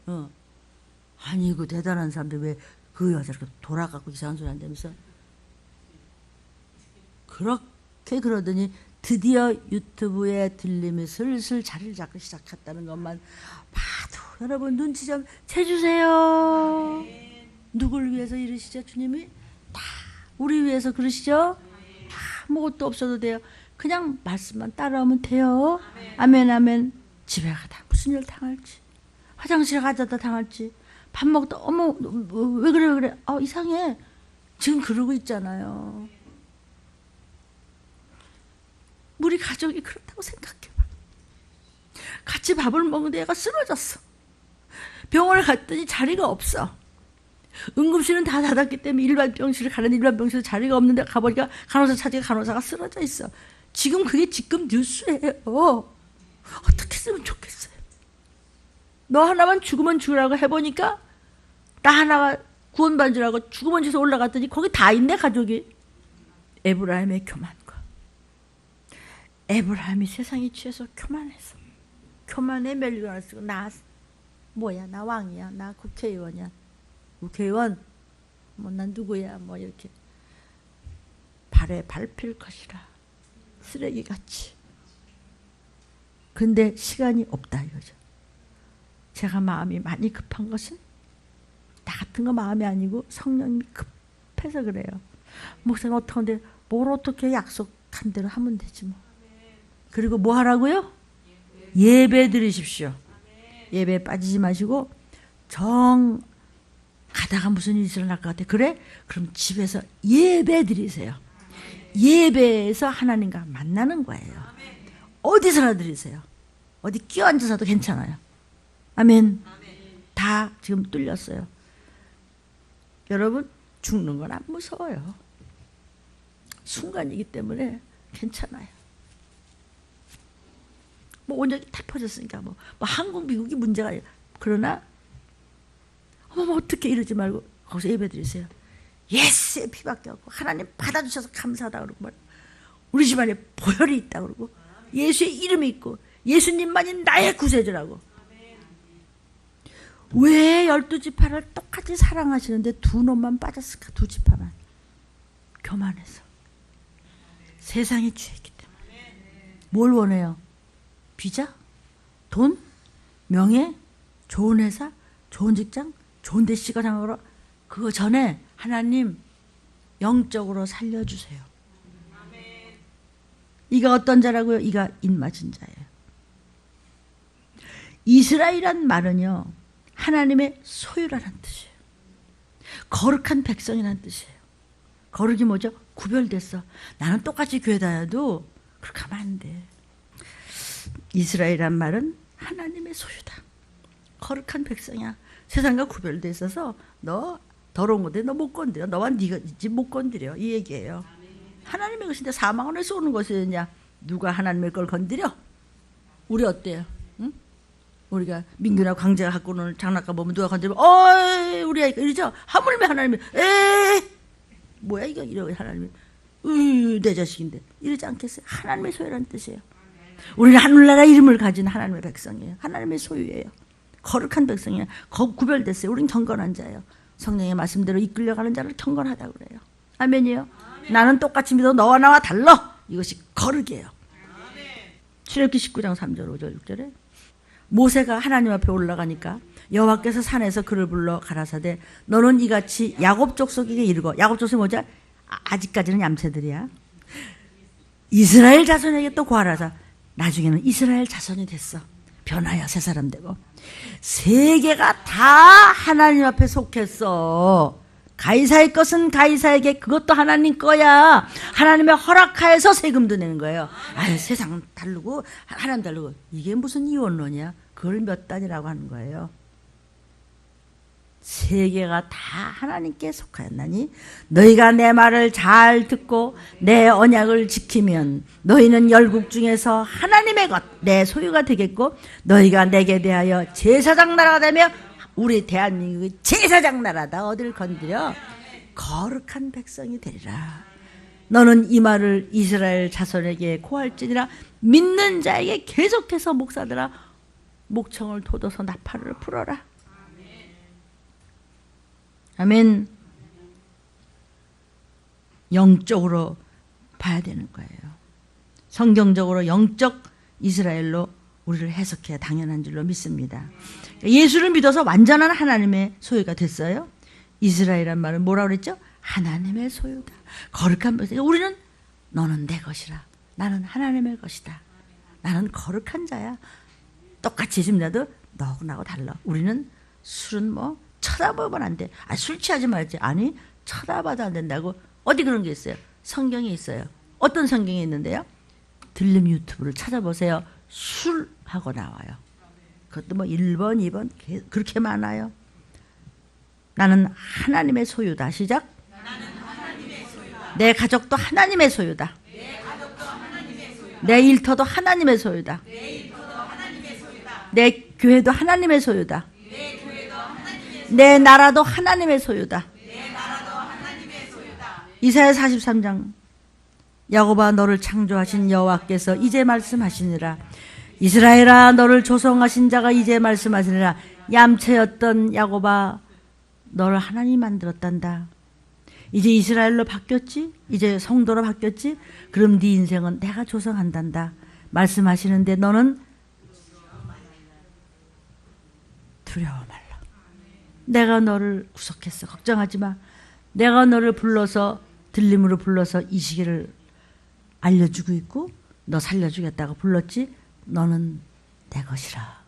아니 그 대단한 사람들 왜 그 여자 이렇게 돌아가고 이상한 소리 한다면서 그렇게 그러더니 드디어 유튜브에 들림이 슬슬 자리를 잡기 시작했다는 것만 봐도 여러분 눈치 좀 채주세요. 누굴 위해서 이러시죠? 주님이 다 우리 위해서 그러시죠? 아무것도 없어도 돼요. 그냥 말씀만 따라오면 돼요. 아멘 아멘. 집에 가다 무슨 일 당할지, 화장실에 가다 당할지, 밥 먹다 어머 왜 그래 왜 그래 이상해. 지금 그러고 있잖아요. 우리 가족이 그렇다고 생각해봐. 같이 밥을 먹는데 얘가 쓰러졌어. 병원을 갔더니 자리가 없어. 응급실은 다 닫았기 때문에 일반 병실을 가는 일반 병실에 자리가 없는데 가보니까 간호사 찾으니까 간호사가 쓰러져 있어. 지금 그게 지금 뉴스예요. 어떻게 쓰면 좋겠어요. 너 하나만 죽으면 죽으라고 해보니까 나 하나가 구원받은 줄 알고 죽으면 지서 올라갔더니 거기 다 있네 가족이. 에브라임의 교만과 에브라임이 세상에 취해서 교만해서 교만의 멸류관을 쓰고 나 뭐야 나 왕이야 나 국회의원이야 국회의원 뭐 난 누구야 뭐 이렇게 발에 밟힐 것이라 쓰레기같이. 근데 시간이 없다 이거죠. 제가 마음이 많이 급한 것은 나 같은 거 마음이 아니고 성령님이 급해서 그래요. 목사님 어떡한데 뭘 어떻게 약속한 대로 하면 되지 뭐. 그리고 뭐 하라고요? 예배 드리십시오. 예배에 빠지지 마시고 정 가다가 무슨 일이 일어날 것 같아. 그래? 그럼 집에서 예배 드리세요. 예배에서 하나님과 만나는 거예요. 어디서나 드리세요. 어디 끼어 앉아서도 괜찮아요. 아멘. 다 지금 뚫렸어요. 여러분 죽는 건 안 무서워요. 순간이기 때문에 괜찮아요. 뭐 온전히 다 퍼졌으니까 뭐 한국 미국이 문제가 아니에요. 그러나 어머 어떻게 이러지 말고 거기서 예배 드리세요. 예수의 피밖에 없고 하나님 받아주셔서 감사하다 그러고 말. 우리 집안에 보혈이 있다 그러고 예수의 이름이 있고 예수님만이 나의 구세주라고. 왜 12지파를 똑같이 사랑하시는데 두 놈만 빠졌을까? 두 지파만 교만해서 세상에 취했기 때문에. 뭘 원해요? 비자? 돈? 명예? 좋은 회사? 좋은 직장? 좋은 데 시간하러 그거 전에 하나님 영적으로 살려주세요. 이가 어떤 자라고요? 이가 입맞은 자예요. 이스라엘이란 말은요 하나님의 소유라는 뜻이에요. 거룩한 백성이라는 뜻이에요. 거룩이 뭐죠? 구별됐어. 나는 똑같이 교회 다녀도 그렇게 하면 안 돼. 이스라엘이란 말은 하나님의 소유다. 거룩한 백성이야. 세상과 구별돼 있어서 너 더러운 건데 너 못 건드려. 너와 네가 집 못 건드려. 이 얘기예요. 하나님의 것인데 사망을 해서 오는 것이냐. 누가 하나님의 걸 건드려? 우리 어때요? 응? 우리가 민규나 광재가 갖고 오는 장난감 보면 누가 건드리면 어이 우리 아이가 이러죠. 하물며 하나님이 에이 뭐야 이거 이러고 하나님이 내 자식인데 이러지 않겠어요? 하나님의 소유라는 뜻이에요. 우리는 하늘나라 이름을 가진 하나님의 백성이에요. 하나님의 소유예요. 거룩한 백성이에요. 구별됐어요. 우린 경건한 자예요. 성령의 말씀대로 이끌려가는 자를 경건하다고 그래요. 아멘이요. 아멘. 나는 똑같이 믿어 너와 나와 달라. 이것이 거룩이에요. 출애굽기 19장 3절 5절 6절에 모세가 하나님 앞에 올라가니까 여호와께서 산에서 그를 불러 가라사대 너는 이같이 야곱 족속에게 이르고 야곱 족속이 뭐죠? 아직까지는 얌체들이야. 이스라엘 자손에게 또 구하라사 나중에는 이스라엘 자손이 됐어. 변하여 새 사람 되고 세계가 다 하나님 앞에 속했어. 가이사의 것은 가이사에게 그것도 하나님 거야. 하나님의 허락하에서 세금도 내는 거예요. 아유 세상 다르고 하나님 다르고 이게 무슨 이원론이야. 그걸 몇 단이라고 하는 거예요. 세계가 다 하나님께 속하였나니 너희가 내 말을 잘 듣고 내 언약을 지키면 너희는 열국 중에서 하나님의 것 내 소유가 되겠고 너희가 내게 대하여 제사장 나라가 되며 우리 대한민국이 제사장 나라다. 어딜 건드려 거룩한 백성이 되리라. 너는 이 말을 이스라엘 자손에게 고할지니라. 믿는 자에게 계속해서 목사들아 목청을 돋워서 나팔을 불어라. 아멘. 영적으로 봐야 되는 거예요. 성경적으로 영적 이스라엘로 우리를 해석해야 당연한 줄로 믿습니다. 예수를 믿어서 완전한 하나님의 소유가 됐어요. 이스라엘이란 말은 뭐라고 그랬죠? 하나님의 소유다. 거룩한 백성. 우리는 너는 내 것이라. 나는 하나님의 것이다. 나는 거룩한 자야. 똑같이 예수님도 너하고 나하고 달라. 우리는 술은 뭐 쳐다보면 안 돼. 술 취하지 말지. 아니 쳐다봐도 안 된다고. 어디 그런 게 있어요? 성경에 있어요. 어떤 성경이 있는데요? 들림 유튜브를 찾아보세요. 술하고 나와요. 그것도 뭐 1번, 2번 그렇게 많아요. 나는 하나님의 소유다. 시작. 내 가족도 하나님의 소유다. 내 일터도 하나님의 소유다. 내 교회도 하나님의 소유다. 내 나라도 하나님의 소유다. 이사야 43장 야곱아 너를 창조하신 여호와께서 이제 말씀하시니라. 이스라엘아 너를 조성하신 자가 이제 말씀하시니라. 얌체였던 야곱아 너를 하나님이 만들었단다. 이제 이스라엘로 바뀌었지? 이제 성도로 바뀌었지? 그럼 네 인생은 내가 조성한단다. 말씀하시는데 너는 두려워 말라. 내가 너를 구속했어. 걱정하지 마. 내가 너를 불러서 들림으로 불러서 이 시기를 알려주고 있고 너 살려주겠다고 불렀지. 너는 내 것이라.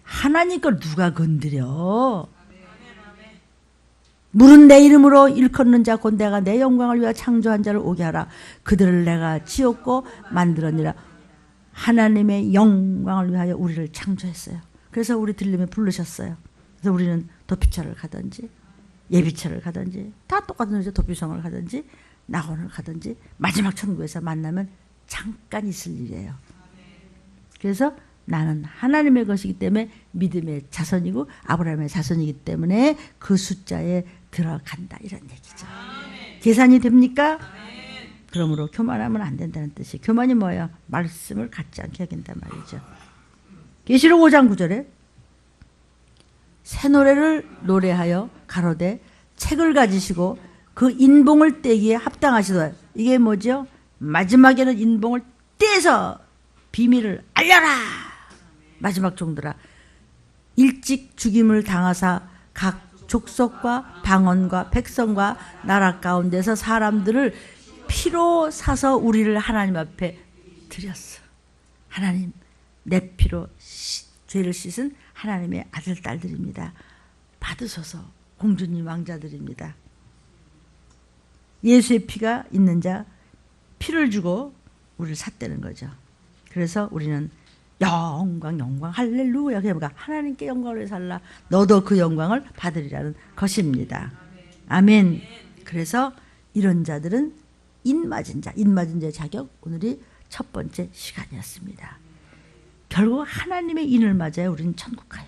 하나님 걸 누가 건드려. 물은 내 이름으로 일컫는 자 곧 내가 내 영광을 위하여 창조한 자를 오게 하라. 그들을 내가 지었고 만들었니라. 하나님의 영광을 위하여 우리를 창조했어요. 그래서 우리 들림에 부르셨어요. 그래서 우리는 도피처를 가든지 예비처를 가든지 다 똑같은 거죠. 도피성을 가든지 낙원을 가든지 마지막 천국에서 만나면 잠깐 있을 일이에요. 그래서 나는 하나님의 것이기 때문에 믿음의 자손이고 아브라함의 자손이기 때문에 그 숫자에 들어간다 이런 얘기죠. 계산이 됩니까? 그러므로 교만하면 안 된다는 뜻이. 교만이 뭐예요? 말씀을 갖지 않게 해야 된단 말이죠. 계시록 5장 9절에 새 노래를 노래하여 가로되 책을 가지시고 그 인봉을 떼기에 합당하시도다. 이게 뭐죠? 마지막에는 인봉을 떼서 비밀을 알려라. 마지막 종들아 일찍 죽임을 당하사 각 족속과 방언과 백성과 나라 가운데서 사람들을 피로 사서 우리를 하나님 앞에 드렸어. 하나님 내 피로 죄를 씻은 하나님의 아들 딸들입니다. 받으소서. 공주님 왕자들입니다. 예수의 피가 있는 자 피를 주고 우리를 샀다는 거죠. 그래서 우리는 영광 영광 할렐루야. 그러니까 하나님께 영광을 살라. 너도 그 영광을 받으리라는 것입니다. 아멘. 그래서 이런 자들은 인맞은 자, 인맞은 자의 자격 오늘이 첫 번째 시간이었습니다. 결국 하나님의 인을 맞아야 우리는 천국 가요.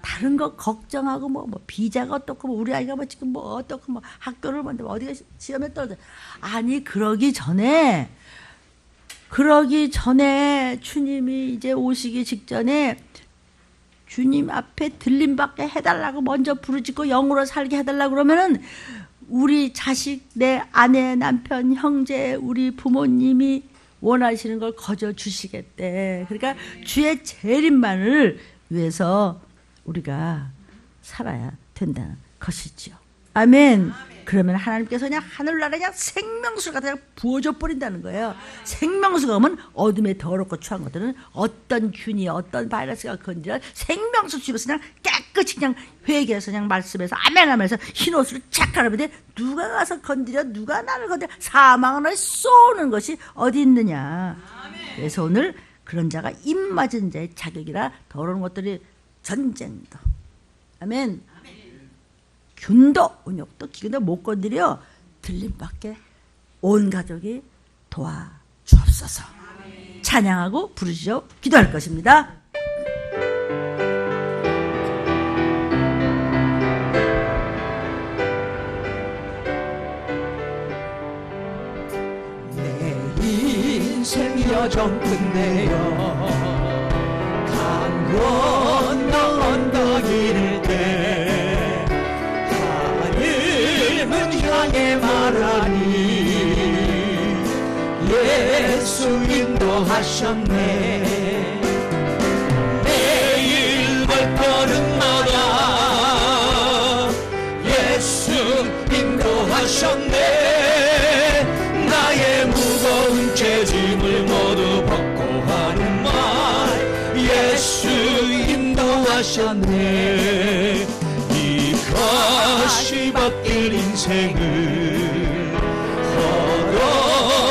다른 거 걱정하고 뭐 비자가 어떻고 뭐 우리 아이가 뭐 지금 뭐 어떻고 뭐 학교를 먼저 어디가 시험에 떨어져. 아니 그러기 전에 주님이 이제 오시기 직전에 주님 앞에 들림받게 해달라고 먼저 부르짖고 영으로 살게 해달라고 그러면은 우리 자식, 내 아내, 남편, 형제, 우리 부모님이 원하시는 걸 거저 주시겠대. 그러니까 주의 재림만을 위해서 우리가 살아야 된다는 것이지요. 아멘. 그러면 하나님께서 그냥 하늘나라에 그냥 생명수가 그냥 부어져 버린다는 거예요. 생명수가 오면 어둠에 더럽고 추한 것들은 어떤 균이 어떤 바이러스가 건드려 생명수 집에서 그냥 깨끗이 그냥 회개해서 그냥 말씀해서 아멘 하면서 흰 옷을 착 갈아입는데 누가 가서 건드려 누가 나를 건드려 사망을 쏘는 것이 어디 있느냐. 그래서 오늘 그런 자가 입맞은 자의 자격이라 더러운 것들이 전쟁도 아멘 균도 운욕도 기근도 못 건드려 들림밖에 온 가족이 도와주옵소서. 찬양하고 부르시죠. 기도할 것입니다. 내 인생 여정 끝내요 강 건너 언덕 이를 때 하늘문 향해 말하니 예수 인도하셨네 매일 발걸음마다 예수 인도하셨네 나의 무거운 죄짐을 모두 벗고 하는 말 예수 인도하셨네 이것이 바뀔 인생을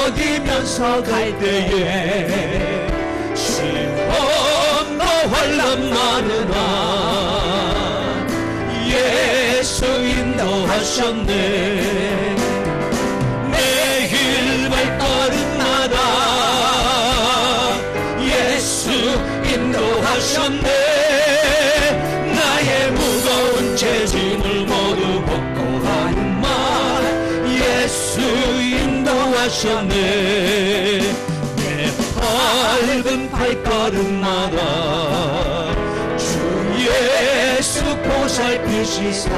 헐어디면서 갈 때에 시험도 환난 많으나 예수 인도하셨네 매일 발걸음마다 예수 인도하셨네 나의 무거운 죄짐을 모두 벗고 하는 말 예수 인도하셨네 내 밟은 발걸음마다 주 예수 보살피시사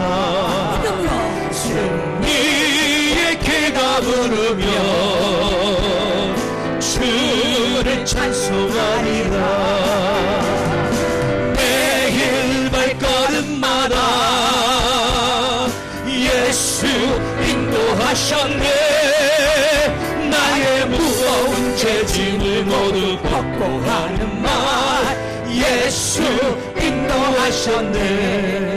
승리의 길가 부르며 주를 찬송하리라 매일 발걸음마다 예수 인도하셨네 나의 무거운 죄짐을 모두 벗고 하는 말 예수 인도하셨네